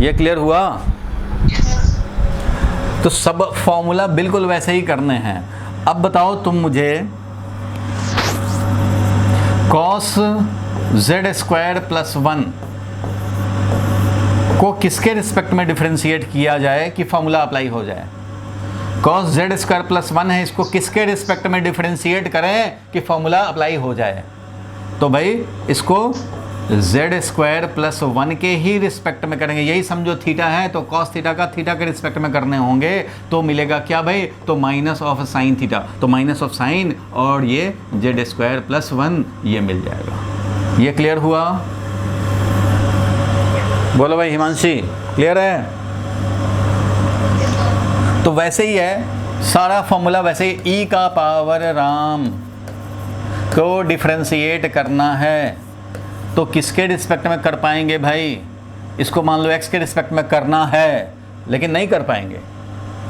ये क्लियर हुआ? तो सब फॉर्मूला बिल्कुल वैसे ही करने हैं। अब बताओ तुम मुझे cos z² प्लस 1 को किसके रिस्पेक्ट में डिफ्रेंशिएट किया जाए कि फॉर्मूला अप्लाई हो जाए। cos z² प्लस 1 है, इसको किसके रिस्पेक्ट में डिफ्रेंशिएट करें कि फॉर्मूला अप्लाई हो जाए, तो भाई इसको z² प्लस 1 के ही रिस्पेक्ट में करेंगे। यही समझो थीटा है तो cos थीटा का थीटा के रिस्पेक्ट में करने होंगे, तो मिलेगा क्या भाई, तो माइनस ऑफ साइन थीटा, तो माइनस ऑफ साइन और ये z² प्लस 1 ये मिल जाएगा। ये क्लियर हुआ? बोलो भाई हिमांशी, क्लियर है? तो वैसे ही है सारा फॉर्मूला, वैसे ही e का पावर राम को डिफ्रेंशिएट करना है तो किसके रिस्पेक्ट में कर पाएंगे भाई, इसको मान लो x के रिस्पेक्ट में करना है लेकिन नहीं कर पाएंगे,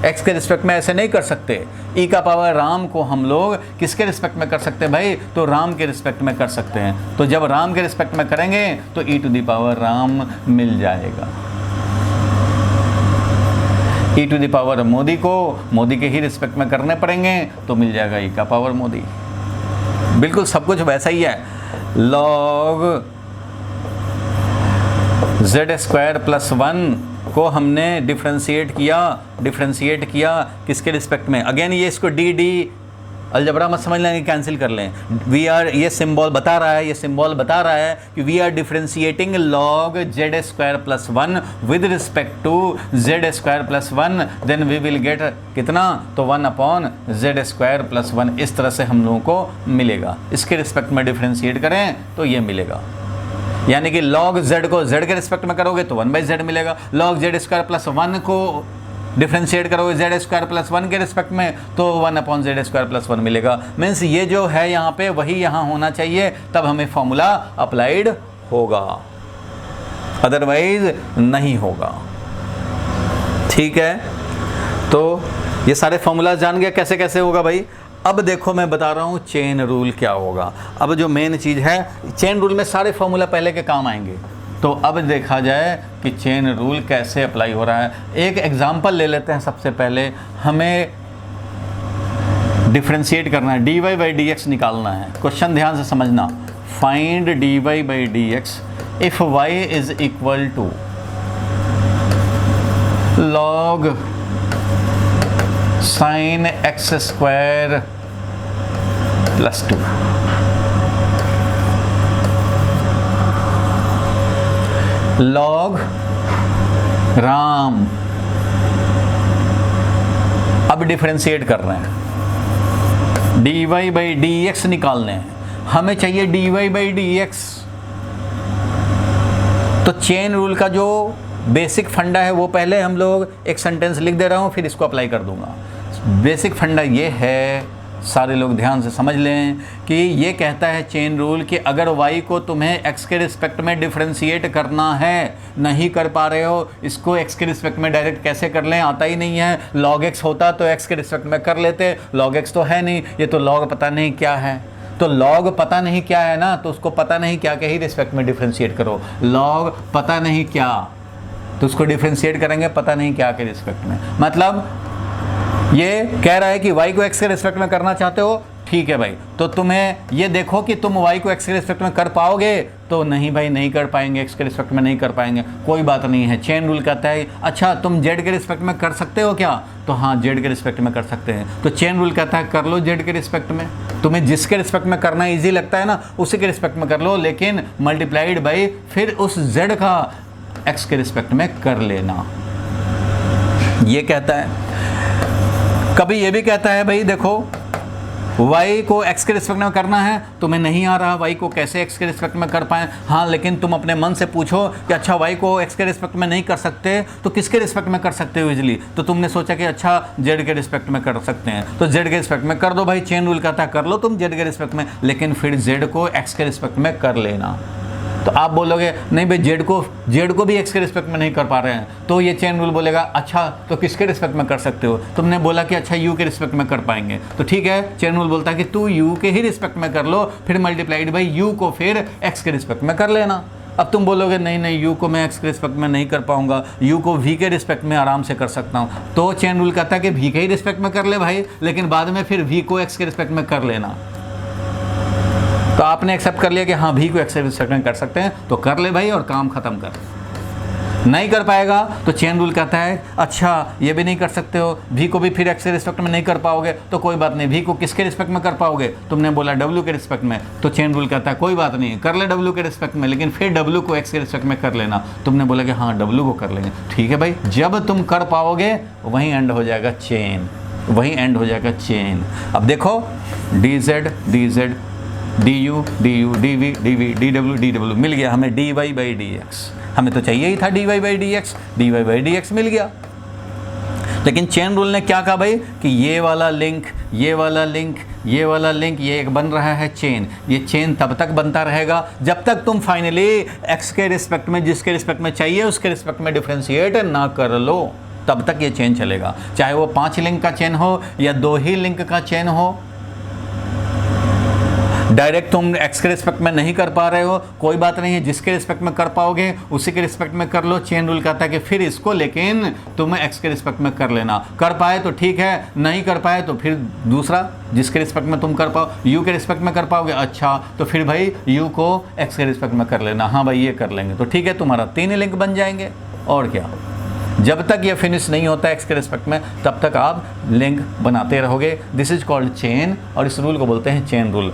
x के रिस्पेक्ट में ऐसे नहीं कर सकते। e का पावर राम को हम लोग किसके रिस्पेक्ट में कर सकते हैं भाई, तो राम के रिस्पेक्ट में कर सकते हैं। तो जब राम के रिस्पेक्ट में करेंगे तो e to the power Ram मिल जाएगा। e to the power Modi को मोदी के ही रिस्पेक्ट में करने पड़ेंगे तो मिल जाएगा e का पावर मोदी। बिल्कुल सब कुछ वैसा ही है। log z² प्लस 1 को हमने डिफ्रेंशिएट किया किसके रिस्पेक्ट में, अगेन ये इसको डी अलजबरा मत समझ लेंगे, कैंसिल कर लें। वी आर, ये सिंबल बता रहा है कि we are differentiating log z² plus 1 with respect to z² plus 1, then we will get कितना, तो 1/z² प्लस 1। इस तरह से हम लोगों को मिलेगा। इसके रिस्पेक्ट में डिफ्रेंशिएट करें तो ये मिलेगा, यानी कि log z को z के रिस्पेक्ट में करोगे तो 1/z मिलेगा, log z² प्लस 1 को डिफ्रेंशिएट करोगे z² प्लस 1 के रिस्पेक्ट में तो 1/z² प्लस 1 मिलेगा। मीन्स ये जो है यहाँ पे वही यहाँ होना चाहिए, तब हमें फॉर्मूला अप्लाइड होगा, अदरवाइज नहीं होगा। ठीक है, तो ये सारे फॉर्मूला जान गया कैसे कैसे होगा भाई। अब देखो मैं बता रहा हूँ चेन रूल क्या होगा। अब जो मेन चीज़ है, चेन रूल में सारे फॉर्मूला पहले के काम आएंगे। तो अब देखा जाए कि चेन रूल कैसे अप्लाई हो रहा है। एक एग्जांपल ले लेते हैं। सबसे पहले हमें डिफ्रेंशिएट करना है, dy/dx निकालना है। क्वेश्चन ध्यान से समझना, find dy/dx if y is equal to log sin x² plus 2। log Ram, अब डिफरेंशिएट कर रहे हैं, dy/dx निकालने हैं, हमें चाहिए dy/dx। तो चेन रूल का जो बेसिक फंडा है वो पहले हम लोग एक सेंटेंस लिख दे रहा हूँ, फिर इसको अप्लाई कर दूंगा। बेसिक फंडा ये है, सारे लोग ध्यान से समझ लें कि ये कहता है चेन रूल कि अगर y को तुम्हें x के रिस्पेक्ट में डिफरेंशिएट करना है, नहीं कर पा रहे हो, इसको x के रिस्पेक्ट में डायरेक्ट कैसे कर लें, आता ही नहीं है। log x होता तो x के रिस्पेक्ट में कर लेते, log x तो है नहीं, ये तो log पता नहीं क्या है। तो log पता नहीं क्या है ना, तो उसको पता नहीं क्या के ही रिस्पेक्ट में डिफ्रेंशिएट करो। log पता नहीं क्या, तो उसको डिफ्रेंशिएट करेंगे पता नहीं क्या के रिस्पेक्ट में। मतलब ये कह रहा है कि y को x के रिस्पेक्ट में करना चाहते हो, ठीक है भाई, तो तुम्हें ये देखो कि तुम y को x के रिस्पेक्ट में कर पाओगे, तो नहीं भाई नहीं कर पाएंगे, x के रिस्पेक्ट में नहीं कर पाएंगे, कोई बात नहीं है। चेन रूल कहता है अच्छा तुम z के रिस्पेक्ट में कर सकते हो क्या, तो हाँ z के रिस्पेक्ट में कर सकते हैं। तो चेन रूल कहता है कर लो z के रिस्पेक्ट में, तुम्हें जिसके रिस्पेक्ट में करना ईजी लगता है ना उसी के रिस्पेक्ट में कर लो, लेकिन मल्टीप्लाइड बाई फिर उस z का x के रिस्पेक्ट में कर लेना, ये कहता है। कभी ये भी कहता है भाई देखो y को x के रिस्पेक्ट में करना है, तुम्हें नहीं आ रहा y को कैसे x के रिस्पेक्ट में कर पाएँ, हाँ लेकिन तुम अपने मन से पूछो कि अच्छा y को x के रिस्पेक्ट में नहीं कर सकते तो किसके रिस्पेक्ट में कर सकते हो इजीली, तो तुमने सोचा कि अच्छा z के रिस्पेक्ट में कर सकते हैं, तो z के रिस्पेक्ट में कर दो भाई। चेन रूल कहता है कर लो तुम z के रिस्पेक्ट में, लेकिन फिर z को x के रिस्पेक्ट में कर लेना। तो आप बोलोगे नहीं भाई z को भी x के रिस्पेक्ट में नहीं कर पा रहे हैं, तो ये चेन रूल बोलेगा अच्छा तो किसके रिस्पेक्ट में कर सकते हो, तुमने बोला कि अच्छा u के रिस्पेक्ट में कर पाएंगे, तो ठीक है चेन रूल बोलता है कि तू u के ही रिस्पेक्ट में कर लो, फिर मल्टीप्लाइड बाई u को फिर x के रिस्पेक्ट में कर लेना। अब तुम बोलोगे नहीं नहीं u को मैं x के रिस्पेक्ट में नहीं कर पाऊंगा, u को v के रिस्पेक्ट में आराम से कर सकता हूँ, तो चेन रूल कहता है कि v के ही रिस्पेक्ट में कर ले भाई, लेकिन बाद में फिर v को x के रिस्पेक्ट में कर लेना। तो आपने एक्सेप्ट कर लिया कि हाँ v को x के रिस्पेक्ट में कर सकते हैं, तो कर ले भाई और काम खत्म कर। नहीं कर पाएगा तो चेन रूल कहता है अच्छा ये भी नहीं कर सकते हो, v को भी फिर x के रिस्पेक्ट में नहीं कर पाओगे, तो कोई बात नहीं, v को किसके रिस्पेक्ट में कर पाओगे, तुमने बोला w के रिस्पेक्ट में, तो चेन रूल कहता है कोई बात नहीं कर ले w के रिस्पेक्ट में, लेकिन फिर w को x के रिस्पेक्ट में कर लेना। तुमने बोला कि हाँ w को कर लेंगे, ठीक है भाई, जब तुम कर पाओगे वहीं एंड हो जाएगा चेन, वहीं एंड हो जाएगा चेन। अब देखो dz dz du du dv dv dw dw मिल गया हमें dy by dx, हमें तो चाहिए ही था dy by dx, dy by dx मिल गया। लेकिन चेन रूल ने क्या कहा भाई कि ये वाला लिंक ये वाला लिंक ये वाला लिंक ये एक बन रहा है चेन, ये चेन तब तक बनता रहेगा जब तक तुम फाइनली x के रिस्पेक्ट में जिसके रिस्पेक्ट में चाहिए उसके रिस्पेक्ट में डिफ्रेंशिएट ना कर लो, तब तक ये चेन चलेगा, चाहे वो 5 लिंक का चेन हो या 2 ही लिंक का चेन हो। डायरेक्ट तुम x के रिस्पेक्ट में नहीं कर पा रहे हो, कोई बात नहीं है, जिसके रिस्पेक्ट में कर पाओगे उसी के रिस्पेक्ट में कर लो। चेन रूल कहता है कि फिर इसको लेकिन तुम्हें x के रिस्पेक्ट में कर लेना, कर पाए तो ठीक है, नहीं कर पाए तो फिर दूसरा जिसके रिस्पेक्ट में तुम कर पाओ, u के रिस्पेक्ट में कर पाओगे, अच्छा तो फिर भाई u को x के रिस्पेक्ट में कर लेना, हाँ भाई ये कर लेंगे, तो ठीक है तुम्हारा 3 लिंक बन जाएंगे। और क्या, जब तक ये फिनिश नहीं होता x के रिस्पेक्ट में तब तक आप लिंक बनाते रहोगे। दिस इज कॉल्ड चेन, और इस रूल को बोलते हैं चेन रूल।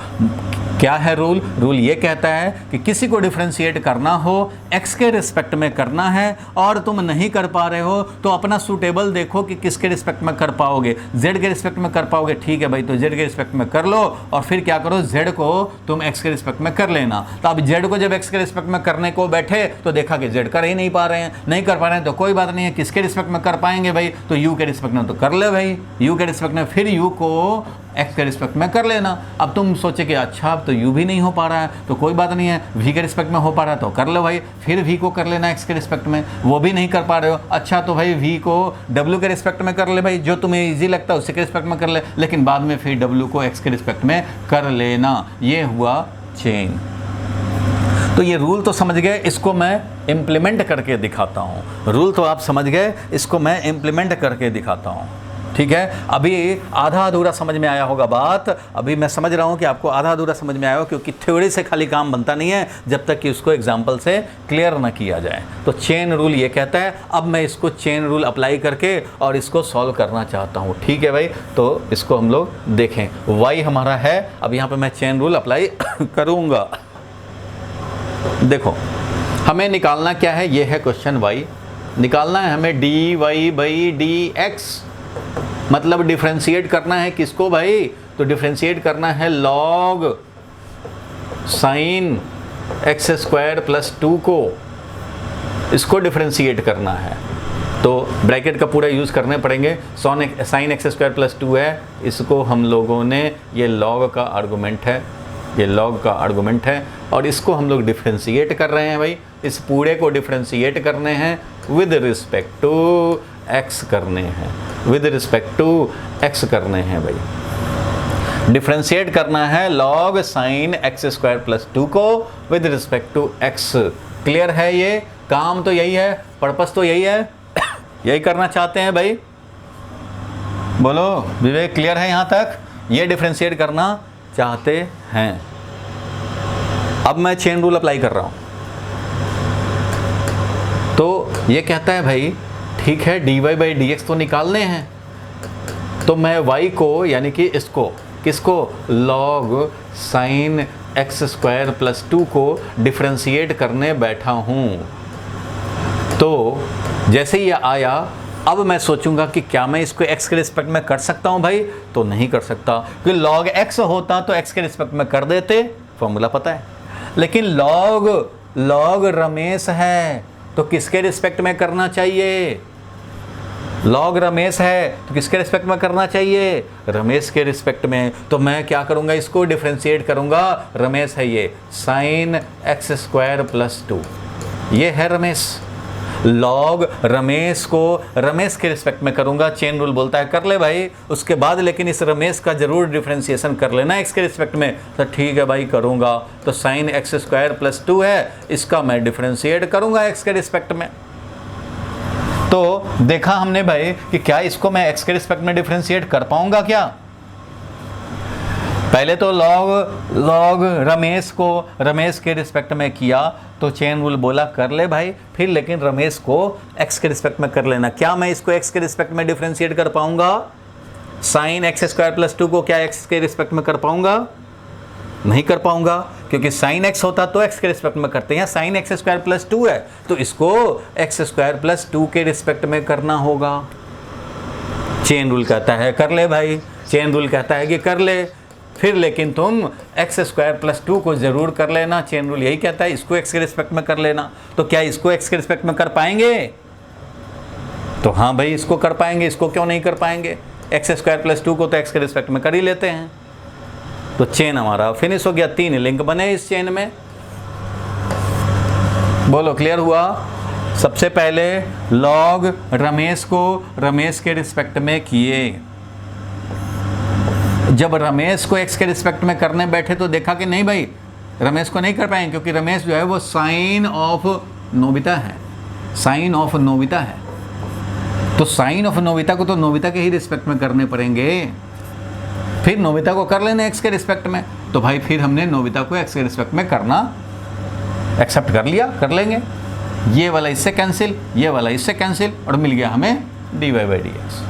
क्या है रूल? रूल ये कहता है कि किसी को डिफरेंशिएट करना हो x के रिस्पेक्ट में करना है और तुम नहीं कर पा रहे हो तो अपना सूटेबल देखो कि किसके रिस्पेक्ट में कर पाओगे, z के रिस्पेक्ट में कर पाओगे, ठीक है भाई, तो z के रिस्पेक्ट में कर लो और फिर क्या करो, z को तुम x के रिस्पेक्ट में कर लेना। तो अब z को जब x के रिस्पेक्ट में करने को बैठे तो देखा कि z कर ही नहीं पा रहे हैं, नहीं कर पा रहे हैं तो कोई बात नहीं है, किसके रिस्पेक्ट में कर पाएंगे भाई, तो u के रिस्पेक्ट में तो कर ले भाई, u के रिस्पेक्ट में फिर u को x के रिस्पेक्ट में कर लेना। अब तुम सोचे कि अच्छा अब तो u भी नहीं हो पा रहा है तो कोई बात नहीं है, v के रिस्पेक्ट में हो पा रहा है तो कर लो भाई, फिर v को कर लेना x के रिस्पेक्ट में, वो भी नहीं कर पा रहे हो, अच्छा तो भाई v को w के रिस्पेक्ट में कर ले भाई, जो तुम्हें ईजी लगता है उसी के रिस्पेक्ट में कर ले, लेकिन बाद में फिर w को x के रिस्पेक्ट में कर लेना। ये हुआ चेन। तो ये रूल तो समझ गए, इसको मैं इम्प्लीमेंट करके दिखाता हूँ। रूल तो आप समझ गए, इसको मैं इम्प्लीमेंट करके दिखाता हूँ, ठीक है। अभी आधा अधूरा समझ में आया होगा बात, अभी मैं समझ रहा हूँ कि आपको आधा अधूरा समझ में आया हो, क्योंकि थ्योरी से खाली काम बनता नहीं है जब तक कि उसको एग्जाम्पल से क्लियर ना किया जाए। तो चेन रूल ये कहता है, अब मैं इसको चेन रूल अप्लाई करके और इसको सॉल्व करना चाहता हूँ, ठीक है भाई। तो इसको हम लोग देखें, वाई हमारा है, अब यहाँ पर मैं चेन रूल अप्लाई करूँगा। देखो हमें निकालना क्या है, ये है क्वेश्चन वाई, निकालना है हमें d y by d x, मतलब डिफरेंशिएट करना है किसको भाई, तो डिफरेंशिएट करना है log sine x square plus 2 को, इसको डिफरेंशिएट करना है तो ब्रैकेट का पूरा यूज़ करने पड़ेंगे। साइन एक्स स्क्वायर प्लस 2 है, इसको हम लोगों ने, ये लॉग का आर्गूमेंट है, ये लॉग का आर्गूमेंट है, और इसको हम लोग डिफरेंशिएट कर रहे हैं भाई, इस पूरे को डिफरेंशिएट करने हैं विद रिस्पेक्ट टू एक्स करने हैं, विद रिस्पेक्ट टू एक्स करने हैं भाई। डिफ्रेंशिएट करना है log sin x square plus 2 को with respect to x। Clear है? ये काम तो यही है, पर्पस तो यही है, यही करना चाहते हैं भाई। बोलो विवेक, क्लियर है यहाँ तक? ये डिफ्रेंशिएट करना चाहते हैं। अब मैं चेन रूल अप्लाई कर रहा हूँ। तो ये कहता है भाई ठीक है dy बाई डी एक्स तो निकालने हैं, तो मैं y को यानी कि इसको, किसको, log sin x square plus 2 को डिफ्रेंशिएट करने बैठा हूँ। तो जैसे ही ये आया, अब मैं सोचूंगा कि क्या मैं इसको x के रिस्पेक्ट में कर सकता हूँ भाई? तो नहीं कर सकता, क्योंकि log x होता तो x के रिस्पेक्ट में कर देते, फॉर्मूला पता है। लेकिन log रमेश है तो किसके रिस्पेक्ट में करना चाहिए? log रमेश है तो किसके रिस्पेक्ट में करना चाहिए? रमेश के रिस्पेक्ट में। तो मैं क्या करूंगा, इसको डिफ्रेंशिएट करूंगा। रमेश है ये sin x स्क्वायर प्लस 2, ये है रमेश। log रमेश को रमेश के रिस्पेक्ट में करूंगा। चेन रूल बोलता है कर ले भाई, उसके बाद लेकिन इस रमेश का जरूर डिफ्रेंशिएशन कर लेना x के रिस्पेक्ट में। तो ठीक है भाई करूंगा। तो sin x स्क्वायर प्लस 2 है, इसका मैं डिफ्रेंशिएट करूंगा x के रिस्पेक्ट में। तो देखा हमने भाई कि क्या इसको मैं x के रिस्पेक्ट में डिफ्रेंशिएट कर पाऊंगा क्या? पहले तो log रमेश को रमेश के रिस्पेक्ट में किया, तो चेन रूल बोला कर ले भाई। फिर लेकिन रमेश को x के रिस्पेक्ट में कर लेना। क्या मैं इसको x के रिस्पेक्ट में डिफ्रेंशिएट कर पाऊंगा? sin x स्क्वायर प्लस 2 को क्या x के रिस्पेक्ट में कर पाऊंगा? नहीं कर पाऊंगा, क्योंकि sin x होता तो x के रिस्पेक्ट में करते हैं। sin x स्क्वायर प्लस 2 है तो इसको x स्क्वायर प्लस 2 के रिस्पेक्ट में करना होगा। चेन रूल कहता है कर ले भाई, चेन रूल कहता है कि कर ले। फिर लेकिन तुम x स्क्वायर प्लस 2 को जरूर कर लेना। चेन रूल यही कहता है इसको x के रिस्पेक्ट में कर लेना। तो क्या इसको x के रिस्पेक्ट में कर पाएंगे? तो हाँ भाई इसको कर पाएंगे, इसको क्यों नहीं कर पाएंगे? x स्क्वायर प्लस 2 को तो x के रिस्पेक्ट में कर ही लेते हैं। तो चेन हमारा फिनिश हो गया। 3 लिंक बने इस चेन में। बोलो क्लियर हुआ? सबसे पहले log रमेश को रमेश के रिस्पेक्ट में किए। जब रमेश को x के रिस्पेक्ट में करने बैठे तो देखा कि नहीं भाई रमेश को नहीं कर पाएंगे, क्योंकि रमेश जो है वो साइन ऑफ नोबिता है, साइन ऑफ नोबिता है। तो साइन ऑफ नोबिता को तो नोबिता के ही रिस्पेक्ट में करने पड़ेंगे। फिर नोबिता को कर लेना x के रिस्पेक्ट में। तो भाई फिर हमने नोबिता को x के रिस्पेक्ट में करना एक्सेप्ट कर लिया, कर लेंगे। ये वाला इससे कैंसिल, ये वाला इससे कैंसिल, और मिल गया हमें dy बाई डी एक्स।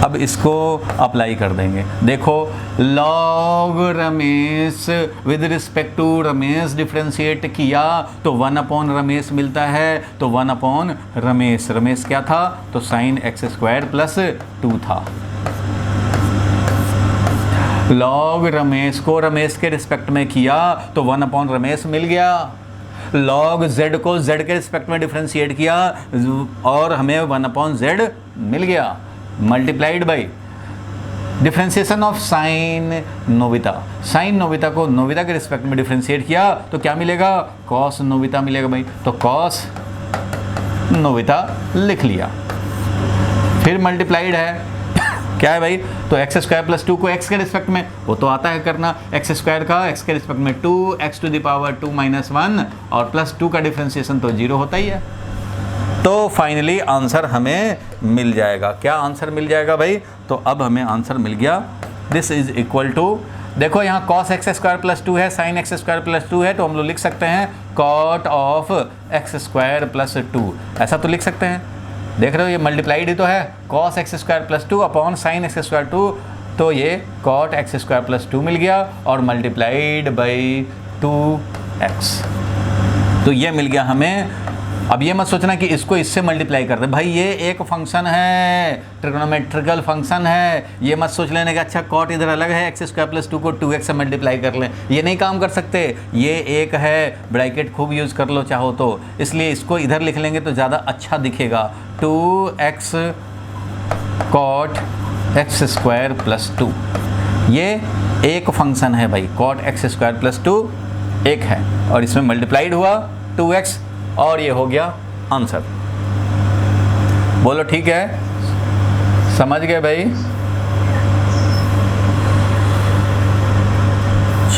अब इसको अप्लाई कर देंगे। देखो log Ramesh with respect to Ramesh differentiate किया तो 1 अपॉन रमेश मिलता है। तो 1 अपॉन रमेश, रमेश क्या था? तो sin x स्क्वायर प्लस 2 था। log रमेश को रमेश के रिस्पेक्ट में किया तो 1 अपॉन रमेश मिल गया। log z को z के रिस्पेक्ट में डिफ्रेंशिएट किया और हमें 1 अपॉन z मिल गया, multiplied by differentiation of sine Nobita. Sine Nobita को नोबिता के रिस्पेक्ट में डिफ्रेंशिएट किया तो क्या मिलेगा? कॉस नोबिता मिलेगा भाई। तो कॉस नोबिता लिख लिया। फिर मल्टीप्लाइड है क्या है भाई? तो x स्क्वायर प्लस 2 को x के रिस्पेक्ट में, वो तो आता है करना, x स्क्वायर का x के रिस्पेक्ट में 2x to the power 2 minus 1 और प्लस 2 का डिफ्रेंशिएशन तो 0 होता ही है। तो फाइनली आंसर हमें मिल जाएगा। क्या आंसर मिल जाएगा भाई? तो अब हमें आंसर मिल गया, दिस इज इक्वल टू, देखो यहाँ cos x स्क्वायर प्लस 2 है, sin x स्क्वायर प्लस 2 है, तो हम लोग लिख सकते हैं cot of x square plus 2, ऐसा तो लिख सकते हैं। देख रहे हो ये मल्टीप्लाइड ही तो है, cos x square plus 2 upon sin x square 2, तो ये cot x स्क्वायर प्लस 2 मिल गया और मल्टीप्लाइड बाई 2x। तो ये मिल गया हमें। अब ये मत सोचना कि इसको इससे मल्टीप्लाई कर दे, भाई ये एक फंक्शन है, ट्रिग्नोमेट्रिकल फंक्शन है। ये मत सोच लेने का अच्छा कॉट इधर अलग है, एक्स स्क्वायर प्लस 2 को 2x से मल्टीप्लाई कर लें, ये नहीं काम कर सकते। ये एक है, ब्रैकेट खूब यूज़ कर लो चाहो तो, इसलिए इसको इधर लिख लेंगे तो ज़्यादा अच्छा दिखेगा। 2x cot x square plus 2, ये एक फंक्शन है भाई, कॉट एक्स स्क्वायर प्लस 2 एक है और इसमें मल्टीप्लाइड हुआ 2x और ये हो गया आंसर। बोलो ठीक है, समझ गए भाई?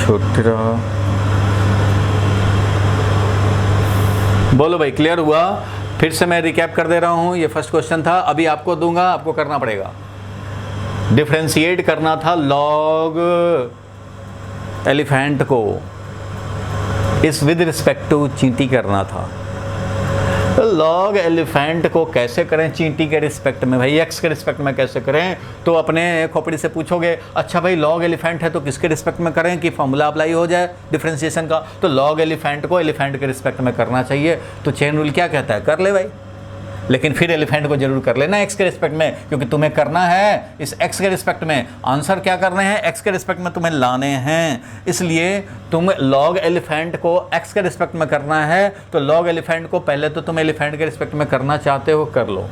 छोटा, बोलो भाई क्लियर हुआ? फिर से मैं रिकैप कर दे रहा हूँ, ये फर्स्ट क्वेश्चन था, अभी आपको दूंगा, आपको करना पड़ेगा, डिफरेंशिएट करना था लॉग एलिफेंट को, इस विद रिस्पेक्ट टू चींटी करना था। तो लॉग एलिफेंट को कैसे करें चींटी के रिस्पेक्ट में भाई, एक्स के रिस्पेक्ट में कैसे करें? तो अपने खोपड़ी से पूछोगे, अच्छा भाई लॉग एलिफेंट है तो किसके रिस्पेक्ट में करें कि फॉर्मूला अप्लाई हो जाए डिफरेंशिएशन का? तो लॉग एलिफेंट को एलिफेंट के रिस्पेक्ट में करना चाहिए। तो चेन रूल क्या कहता है? कर ले भाई, लेकिन फिर एलिफेंट को जरूर कर लेना एक्स के रिस्पेक्ट में, क्योंकि तुम्हें करना है इस एक्स के रिस्पेक्ट में, आंसर क्या करने हैं? एक्स के रिस्पेक्ट में तुम्हें लाने हैं। इसलिए तुम लॉग एलिफेंट को एक्स के रिस्पेक्ट में करना है, तो लॉग एलिफेंट को पहले तो तुम एलिफेंट के रिस्पेक्ट में करना चाहते हो, कर लो,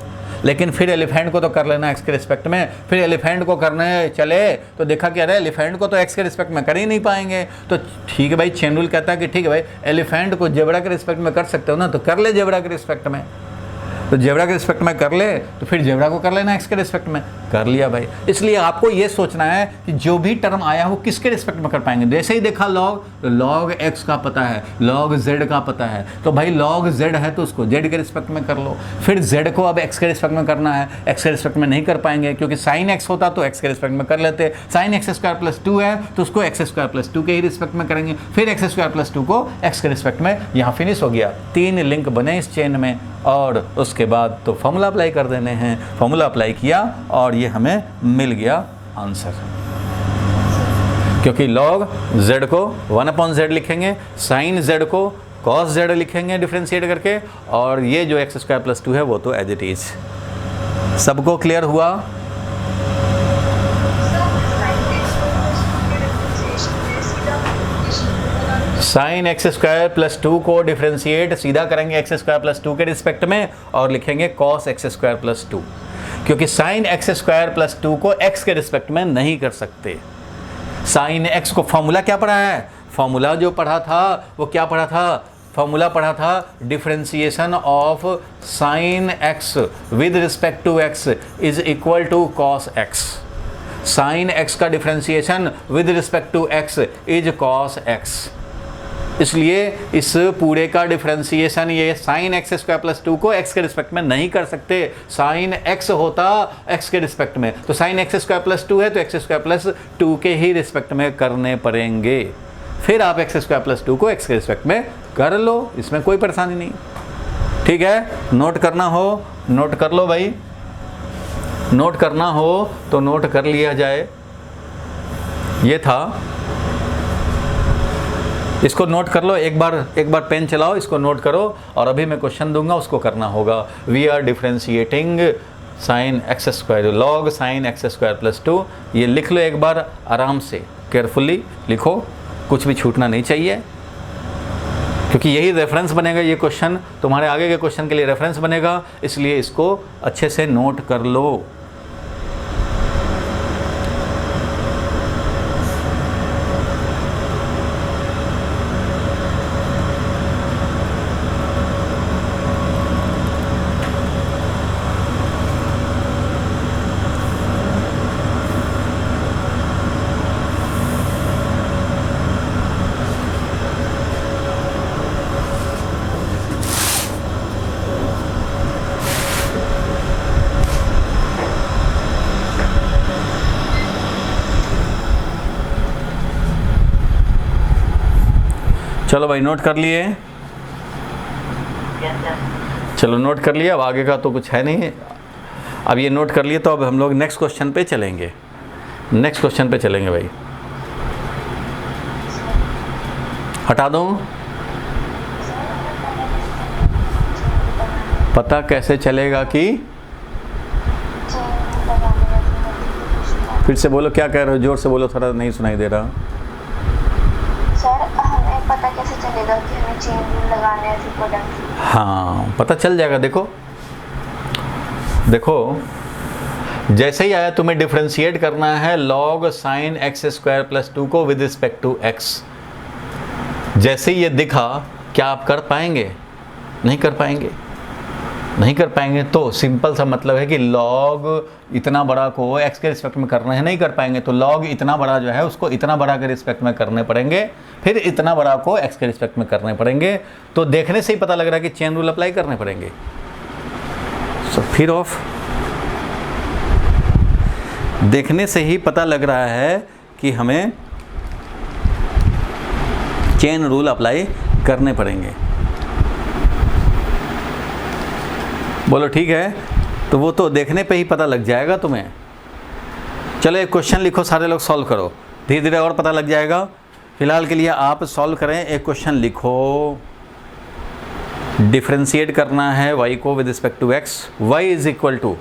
लेकिन फिर एलिफेंट को तो कर लेना एक्स के रिस्पेक्ट में। फिर एलिफेंट को करने चले तो देखा कि अरे एलिफेंट को तो एक्स के रिस्पेक्ट में कर ही नहीं पाएंगे, तो ठीक है भाई, चेन रूल कहता है कि ठीक है भाई एलिफेंट को जेब्रा के रिस्पेक्ट में कर सकते हो ना, तो कर ले जेब्रा के रिस्पेक्ट में। तो जेब्रा के रिस्पेक्ट में कर ले, तो फिर जेब्रा को कर लेना एक्स के रिस्पेक्ट में, कर लिया भाई। इसलिए आपको ये सोचना है कि जो भी टर्म आया हो किसके रिस्पेक्ट में कर पाएंगे। जैसे ही देखा लॉग, तो लॉग एक्स का पता है, लॉग जेड का पता है, तो भाई लॉग जेड है तो उसको जेड के रिस्पेक्ट में कर लो। फिर जेड को अब एक्स के रिस्पेक्ट में करना है, एक्स के रिस्पेक्ट में नहीं कर पाएंगे क्योंकि साइन एक्स होता तो एक्स के रिस्पेक्ट में कर लेते। साइन एक्स स्क्वायर प्लस 2 है तो उसको एक्स स्क्वायर प्लस 2 के ही रिस्पेक्ट में करेंगे, फिर एक्स स्क्वायर प्लस 2 को एक्स के रिस्पेक्ट में। यहाँ फिनिश हो गया, 3 लिंक बने इस चेन में, और उसके बाद तो फॉर्मूला अप्लाई कर देने हैं। फॉर्मूला अप्लाई किया और ये हमें मिल गया आंसर, क्योंकि लॉग z को 1/z लिखेंगे, साइन z को cos z लिखेंगे डिफरेंशिएट करके, और ये जो एक्स स्क्वायर प्लस 2 है वो तो एज इट इज। सबको क्लियर हुआ? साइन एक्स स्क्वायर प्लस 2 को डिफरेंशिएट सीधा करेंगे एक्स स्क्वायर प्लस 2 के रिस्पेक्ट में, और लिखेंगे कॉस एक्स स्क्वायर प्लस 2, क्योंकि साइन एक्स स्क्वायर प्लस 2 को एक्स के रिस्पेक्ट में नहीं कर सकते। साइन एक्स को फॉर्मूला क्या पढ़ा है? फॉर्मूला जो पढ़ा था वो क्या पढ़ा था? फॉर्मूला पढ़ा था differentiation of sine x with respect to x is equal to cos x. Sine x का differentiation with respect to x is cos x. इसलिए इस पूरे का डिफरेंशिएशन ये साइन एक्स स्क्वायर प्लस 2 को एक्स के रिस्पेक्ट में नहीं कर सकते। साइन एक्स होता एक्स के रिस्पेक्ट में, तो साइन एक्स स्क्वायर प्लस 2 है तो एक्स स्क्वायर प्लस 2 के ही रिस्पेक्ट में करने पड़ेंगे। फिर आप एक्स स्क्वायर प्लस 2 को एक्स के रिस्पेक्ट में कर लो, इसमें कोई परेशानी नहीं। ठीक है, नोट करना हो नोट कर लो भाई, नोट करना हो तो नोट कर लिया जाए। ये था, इसको नोट कर लो, एक बार पेन चलाओ, इसको नोट करो, और अभी मैं क्वेश्चन दूंगा उसको करना होगा। We are differentiating sine x square, log sine x square plus 2, ये लिख लो एक बार आराम से, केयरफुली लिखो, कुछ भी छूटना नहीं चाहिए, क्योंकि यही रेफरेंस बनेगा, ये क्वेश्चन तुम्हारे आगे के क्वेश्चन के लिए रेफरेंस बनेगा, इसलिए इसको अच्छे से नोट कर लो। चलो भाई नोट कर लिए? चलो नोट कर लिया, अब आगे का तो कुछ है नहीं। अब ये नोट कर लिए तो अब हम लोग नेक्स्ट क्वेश्चन पे चलेंगे। नेक्स्ट क्वेश्चन पे चलेंगे भाई। हटा दूं? पता कैसे चलेगा कि? फिर से बोलो, क्या कह रहे हो? जोर से बोलो, थोड़ा नहीं सुनाई दे रहा। सर हमें पता कैसे चलेगा कि हमें चेन रूल लगाना है प्रोडक्ट? हाँ, पता चल जाएगा। देखो जैसे ही आया तुम्हें डिफरेंशिएट करना है log sine x square plus 2 को विद रिस्पेक्ट टू एक्स। जैसे ही ये दिखा, क्या आप कर पाएंगे? नहीं कर पाएंगे। नहीं कर पाएंगे तो सिंपल सा मतलब है कि लॉग इतना बड़ा को x के रिस्पेक्ट में करना है, नहीं कर पाएंगे तो लॉग इतना बड़ा जो है उसको इतना बड़ा के रिस्पेक्ट में करने पड़ेंगे, फिर इतना बड़ा को x के रिस्पेक्ट में करने पड़ेंगे। तो देखने से ही पता लग रहा है कि चेन रूल अप्लाई करने पड़ेंगे। सो फिर ऑफ देखने से ही पता लग रहा है कि हमें चेन रूल अप्लाई करने पड़ेंगे। बोलो ठीक है, तो वो तो देखने पे ही पता लग जाएगा तुम्हें। चलो एक क्वेश्चन लिखो, सारे लोग सॉल्व करो, धीरे धीरे और पता लग जाएगा। फिलहाल के लिए आप सॉल्व करें। एक क्वेश्चन लिखो, डिफरेंशिएट करना है y को with respect to x। y is equal to,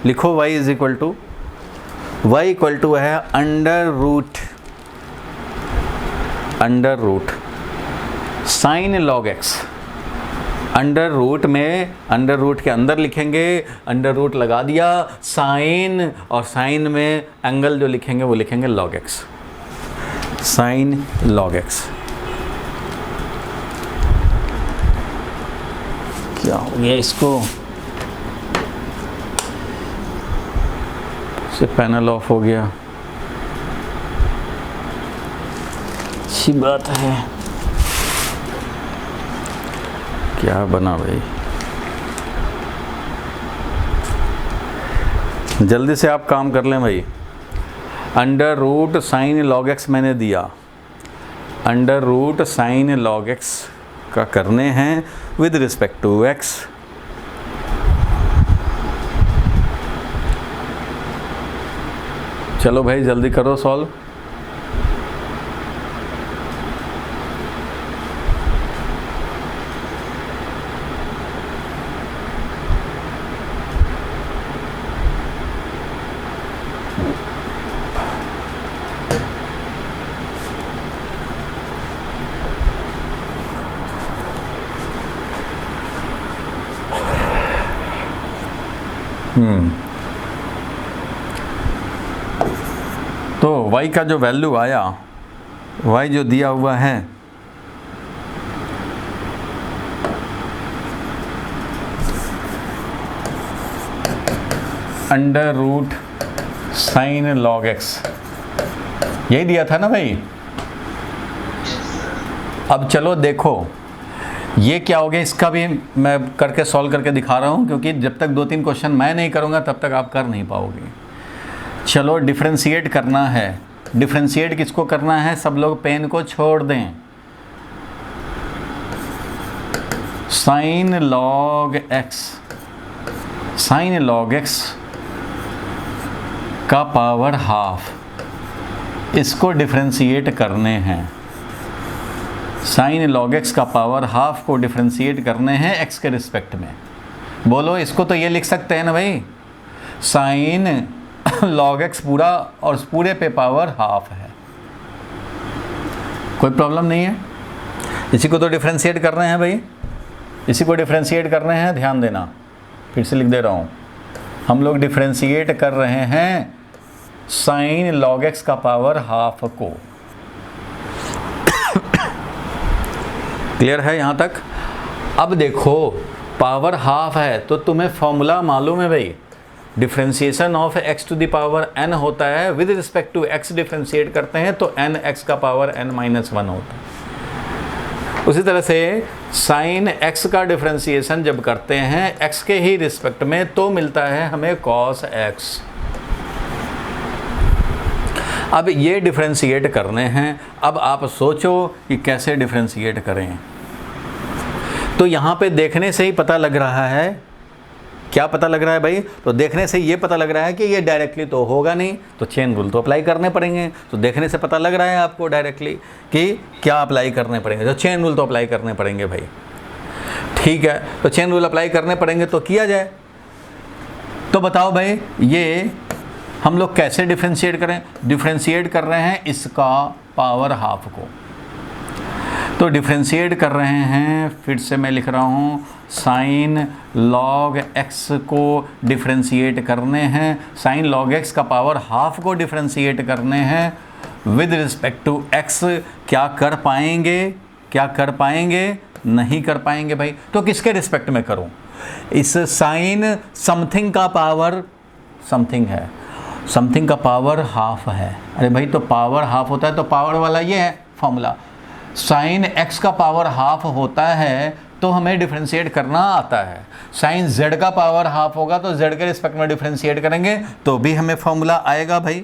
लिखो y is equal to, y equal to है under root sine log x। Under root में अंडर रूट के अंदर लिखेंगे, अंडर रूट लगा दिया, साइन, और साइन में एंगल जो लिखेंगे वो लिखेंगे log x, sign log x। क्या हो गया इसको, से पैनल ऑफ हो गया, अच्छी बात है। क्या बना भाई, जल्दी से आप काम कर लें भाई। Under root sine log x मैंने दिया, under root sine log x का करने हैं विद रिस्पेक्ट टू एक्स। चलो भाई जल्दी करो सॉल्व। तो y का जो वैल्यू आया, y जो दिया हुआ है under root sine log x, यही दिया था ना भाई। अब चलो देखो ये क्या हो गया, इसका भी मैं करके सॉल्व करके दिखा रहा हूँ, क्योंकि जब तक 2-3 क्वेश्चन मैं नहीं करूँगा तब तक आप कर नहीं पाओगे। चलो डिफरेंशिएट करना है, डिफरेंशिएट किसको करना है, सब लोग पेन को छोड़ दें। Sign log x, sign log x का पावर हाफ, इसको डिफरेंशिएट करने हैं। साइन लॉग एक्स का पावर हाफ को डिफरेंशिएट करने हैं x के रिस्पेक्ट में। बोलो इसको तो ये लिख सकते हैं ना भाई, साइन लॉग एक्स पूरा और उस पूरे पे पावर हाफ है, कोई प्रॉब्लम नहीं है। इसी को तो डिफरेंशिएट कर रहे हैं भाई, इसी को डिफरेंशिएट कर रहे हैं, ध्यान देना, फिर से लिख दे रहा हूँ। हम लोग डिफरेंशिएट कर रहे हैं साइन लॉग एक्स का पावर हाफ को। क्लियर है यहाँ तक? अब देखो पावर हाफ है तो तुम्हें फॉर्मूला मालूम है भाई, differentiation of x to the power n होता है with respect to x differentiate करते हैं तो n x का पावर n-1 होता है। उसी तरह से साइन x का डिफरेंशिएशन जब करते हैं x के ही रिस्पेक्ट में तो मिलता है हमें cos x। अब ये डिफरेंशिएट करने हैं, अब आप सोचो कि कैसे डिफरेंशिएट करें। तो यहाँ पे देखने से ही पता लग रहा है, क्या पता लग रहा है भाई, तो देखने से ये पता लग रहा है कि ये डायरेक्टली तो होगा नहीं, तो चेन रूल तो अप्लाई करने पड़ेंगे। तो देखने से पता लग रहा है आपको डायरेक्टली कि क्या अप्लाई करने पड़ेंगे, तो चेन रूल तो अप्लाई करने पड़ेंगे भाई। ठीक है, तो चेन रूल अप्लाई करने पड़ेंगे तो किया जाए। तो बताओ भाई ये हम लोग कैसे डिफरेंशिएट करें। डिफरेंशिएट कर रहे हैं इसका पावर हाफ को, तो डिफरेंशिएट कर रहे हैं, फिर से मैं लिख रहा हूँ, साइन लॉग एक्स को डिफरेंशिएट करने हैं, साइन लॉग एक्स का पावर हाफ को डिफरेंशिएट करने हैं विद रिस्पेक्ट टू एक्स। क्या कर पाएंगे, क्या कर पाएंगे, नहीं कर पाएंगे भाई। तो किसके रिस्पेक्ट में करूं? इस साइन समथिंग का पावर समथिंग है, समथिंग का पावर हाफ है। अरे भाई तो पावर हाफ होता है तो पावर वाला ये है फॉर्मूला। साइन x का पावर हाफ होता है तो हमें डिफरेंशिएट करना आता है। साइन z का पावर हाफ होगा तो z के रिस्पेक्ट में डिफरेंशिएट करेंगे तो भी हमें फॉर्मूला आएगा भाई।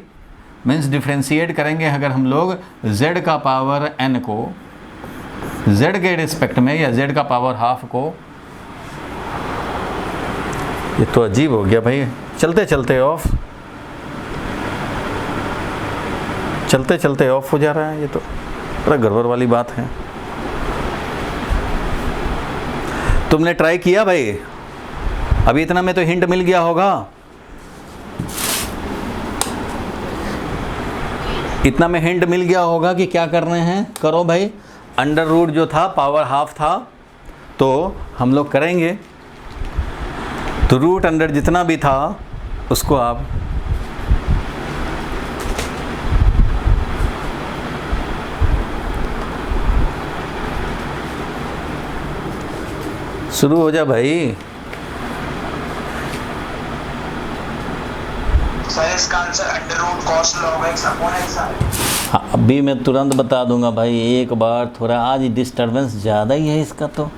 मीन्स डिफरेंशिएट करेंगे अगर हम लोग z का पावर n को z के रिस्पेक्ट में या z का पावर हाफ को। ये तो अजीब हो गया भाई, चलते चलते ऑफ, चलते चलते ऑफ हो जा रहा है। ये तो बड़ा गड़बड़ वाली बात है। तुमने ट्राई किया भाई? अभी इतना में तो हिंट मिल गया होगा, इतना में हिंट मिल गया होगा कि क्या करने हैं। करो भाई, अंडर रूट जो था पावर हाफ था तो हम लोग करेंगे, तो रूट अंडर जितना भी था उसको आप शुरू हो जा भाई। सर इसका answer under root cos log x upon x है। हाँ, अभी मैं तुरंत बता दूंगा भाई, एक बार थोड़ा आज डिस्टरबेंस ज़्यादा ही है इसका। तो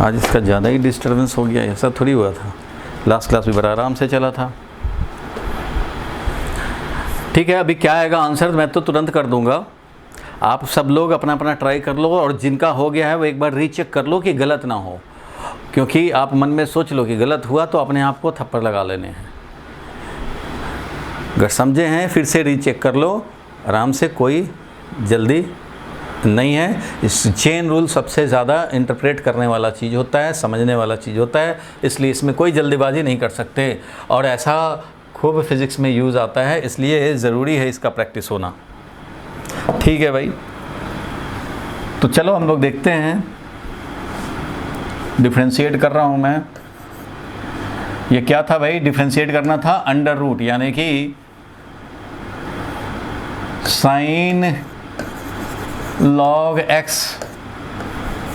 आज इसका ज़्यादा ही डिस्टरबेंस हो गया, ऐसा थोड़ी हुआ था। लास्ट क्लास भी बड़ा आराम से चला था। ठीक है, अभी क्या आएगा आंसर मैं तो तुरंत कर दूंगा। आप सब लोग अपना अपना ट्राई कर लो और जिनका हो गया है वो एक बार रीचेक कर लो कि गलत ना हो, क्योंकि आप मन में सोच लो कि गलत हुआ तो अपने आप को थप्पड़ लगा लेने हैं। अगर समझे हैं फिर से रीचेक कर लो आराम से, कोई जल्दी नहीं है। इस चेन रूल सबसे ज़्यादा इंटरप्रेट करने वाला चीज़ होता है, समझने वाला चीज़ होता है, इसलिए इसमें कोई जल्दीबाजी नहीं कर सकते और ऐसा खूब फिज़िक्स में यूज़ आता है, इसलिए ज़रूरी है इसका प्रैक्टिस होना। ठीक है भाई, तो चलो हम लोग देखते हैं। डिफरेंशिएट कर रहा हूँ मैं। ये क्या था भाई? डिफरेंशिएट करना था अंडर रूट, यानी कि साइन लॉग x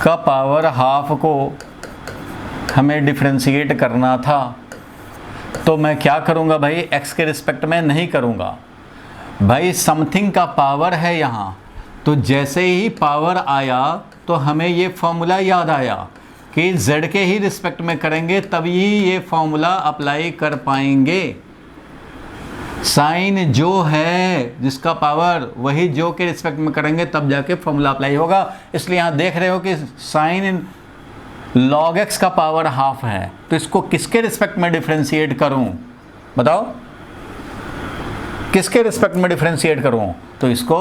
का पावर हाफ को हमें डिफरेंशिएट करना था। तो मैं क्या करूँगा भाई? x के रिस्पेक्ट में नहीं करूँगा भाई, समथिंग का पावर है यहाँ। तो जैसे ही पावर आया तो हमें ये फॉर्मूला याद आया कि z के ही रिस्पेक्ट में करेंगे तभी ये फॉर्मूला अप्लाई कर पाएंगे। साइन जो है जिसका पावर वही जो के रिस्पेक्ट में करेंगे तब जाके फॉर्मूला अप्लाई होगा। इसलिए यहाँ देख रहे हो कि साइन लॉग x का पावर हाफ है, तो इसको किसके रिस्पेक्ट में डिफरेंशिएट करूँ? बताओ किसके रिस्पेक्ट में डिफरेंशिएट करूँ? तो इसको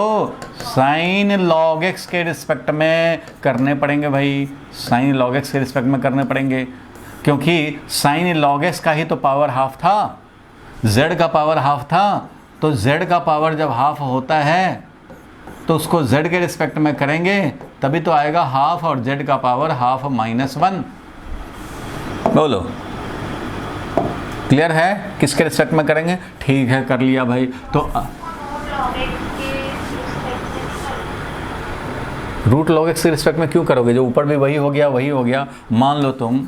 साइन लॉग x के रिस्पेक्ट में करने पड़ेंगे भाई, साइन लॉग x के रिस्पेक्ट में करने पड़ेंगे, क्योंकि साइन लॉग x का ही तो पावर हाफ था, z का पावर हाफ था। तो z का पावर जब हाफ होता है तो उसको z के रिस्पेक्ट में करेंगे तभी तो आएगा हाफ, और z का पावर हाफ -1। बोलो क्लियर है? किसके रिस्पेक्ट में करेंगे? ठीक है, कर लिया भाई। तो रूट लॉग x के रिस्पेक्ट में क्यों करोगे? जो ऊपर भी वही हो गया वही हो गया। मान लो तुम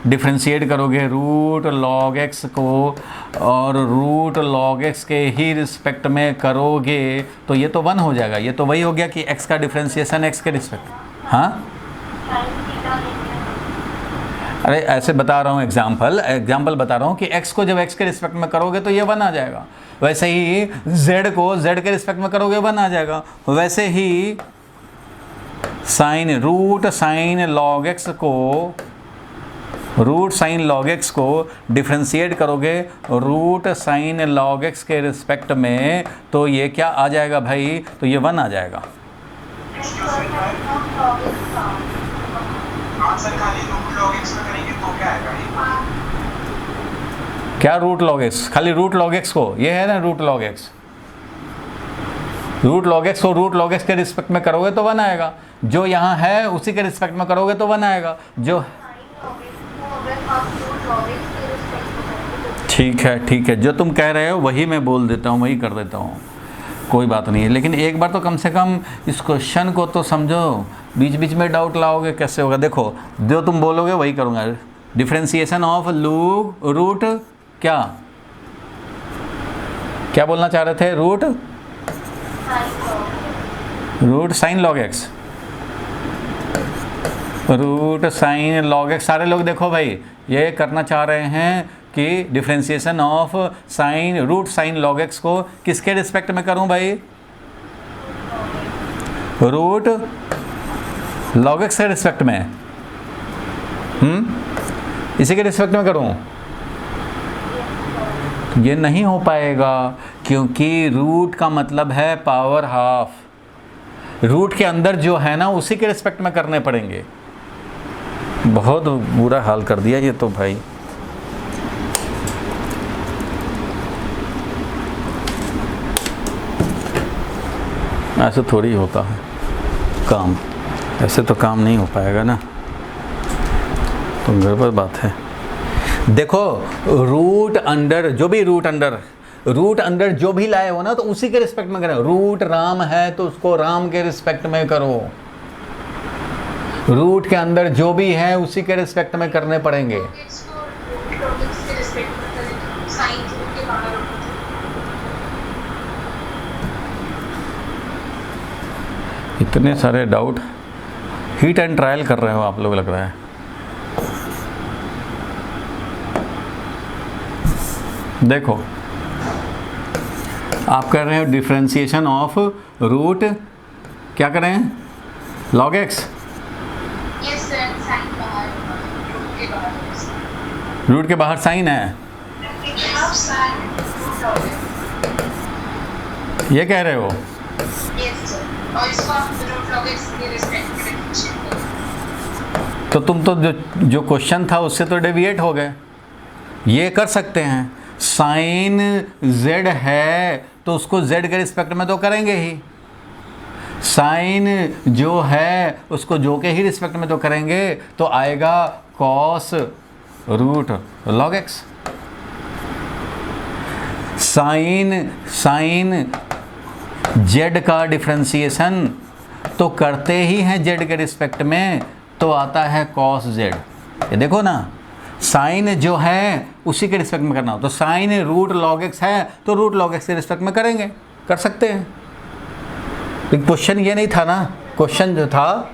डिफरेंशिएट करोगे रूट लॉग x को और रूट लॉग x के ही रिस्पेक्ट में करोगे तो ये तो 1 हो जाएगा। ये तो वही हो गया कि x का डिफरेंशिएशन x के रिस्पेक्ट। हाँ, अरे ऐसे बता रहा हूँ, एग्जाम्पल बता रहा हूँ कि x को जब x के रिस्पेक्ट में करोगे तो ये 1 आ जाएगा। वैसे ही z को z के रिस्पेक्ट में करोगे 1 आ जाएगा। वैसे ही रूट साइन लॉग x को डिफरेंशिएट करोगे रूट साइन लॉग x के रिस्पेक्ट में तो ये क्या आ जाएगा भाई? तो ये 1 आ जाएगा। आंसर खाली रूट लॉग x में करेंगे तो क्या आएगा? क्या रूट लॉग x? खाली रूट लॉग x को, ये है ना root log x। Root log x को रूट लॉग x के रिस्पेक्ट में करोगे तो 1 आएगा। जो यहाँ है उसी के रिस्पेक्ट में करोगे तो 1 आएगा। जो ठीक है, जो तुम कह रहे हो वही मैं बोल देता हूँ, वही कर देता हूँ। कोई बात नहीं है, लेकिन एक बार तो कम से कम इस क्वेश्चन को तो समझो, बीच बीच में डाउट लाओगे कैसे होगा। देखो जो तुम बोलोगे वही करूँगा। डिफ्रेंसिएशन ऑफ रूट क्या क्या बोलना चाह रहे थे? Root sine log x, root sine log x. सारे लोग देखो भाई ये करना चाह रहे हैं कि differentiation of sine root sine log x को किसके रिस्पेक्ट में करूं भाई? रूट लॉग एक्स के रिस्पेक्ट में, इसी के रिस्पेक्ट में करूं? ये नहीं हो पाएगा, क्योंकि रूट का मतलब है पावर हाफ। रूट के अंदर जो है ना उसी के रिस्पेक्ट में करने पड़ेंगे। बहुत बुरा हाल कर दिया ये तो भाई। ऐसे थोड़ी होता है काम, ऐसे तो काम नहीं हो पाएगा ना, तो गड़बड़ बात है। देखो रूट अंडर जो भी रूट अंडर जो भी लाए हो ना तो उसी के रिस्पेक्ट में करो। रूट राम है तो उसको राम के रिस्पेक्ट में करो। रूट के अंदर जो भी है उसी के रिस्पेक्ट में करने पड़ेंगे। इतने सारे डाउट, हीट एंड ट्रायल कर रहे हो आप लोग लग रहा है। देखो आप कर रहे हो डिफरेंशिएशन ऑफ रूट, क्या कर रहे हैं? लॉग एक्स, रूट के बाहर साइन है, ये कह रहे हो? तो तुम तो जो क्वेश्चन था उससे तो डेविएट हो गए। ये कर सकते हैं, साइन z है तो उसको z के रिस्पेक्ट में तो करेंगे ही, साइन जो है उसको जो के ही रिस्पेक्ट में तो करेंगे, तो आएगा cos root log x. Sine z का डिफ्रेंसिएशन तो करते ही हैं z के रिस्पेक्ट में, तो आता है कॉस z। ये देखो ना, साइन जो है उसी के रिस्पेक्ट में करना हो, तो साइन रूट लॉग एक्स है तो रूट लॉग एक्स के रिस्पेक्ट में करेंगे, कर सकते हैं। लेकिन क्वेश्चन ये नहीं था ना, क्वेश्चन जो था,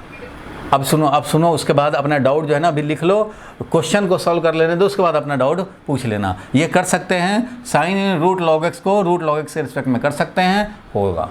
अब सुनो उसके बाद अपना डाउट जो है ना अभी लिख लो, क्वेश्चन को सॉल्व कर लेने दो, उसके बाद अपना डाउट पूछ लेना। ये कर सकते हैं, साइन रूट लॉग एक्स को रूट लॉग एक्स के रिस्पेक्ट में कर सकते हैं, होगा।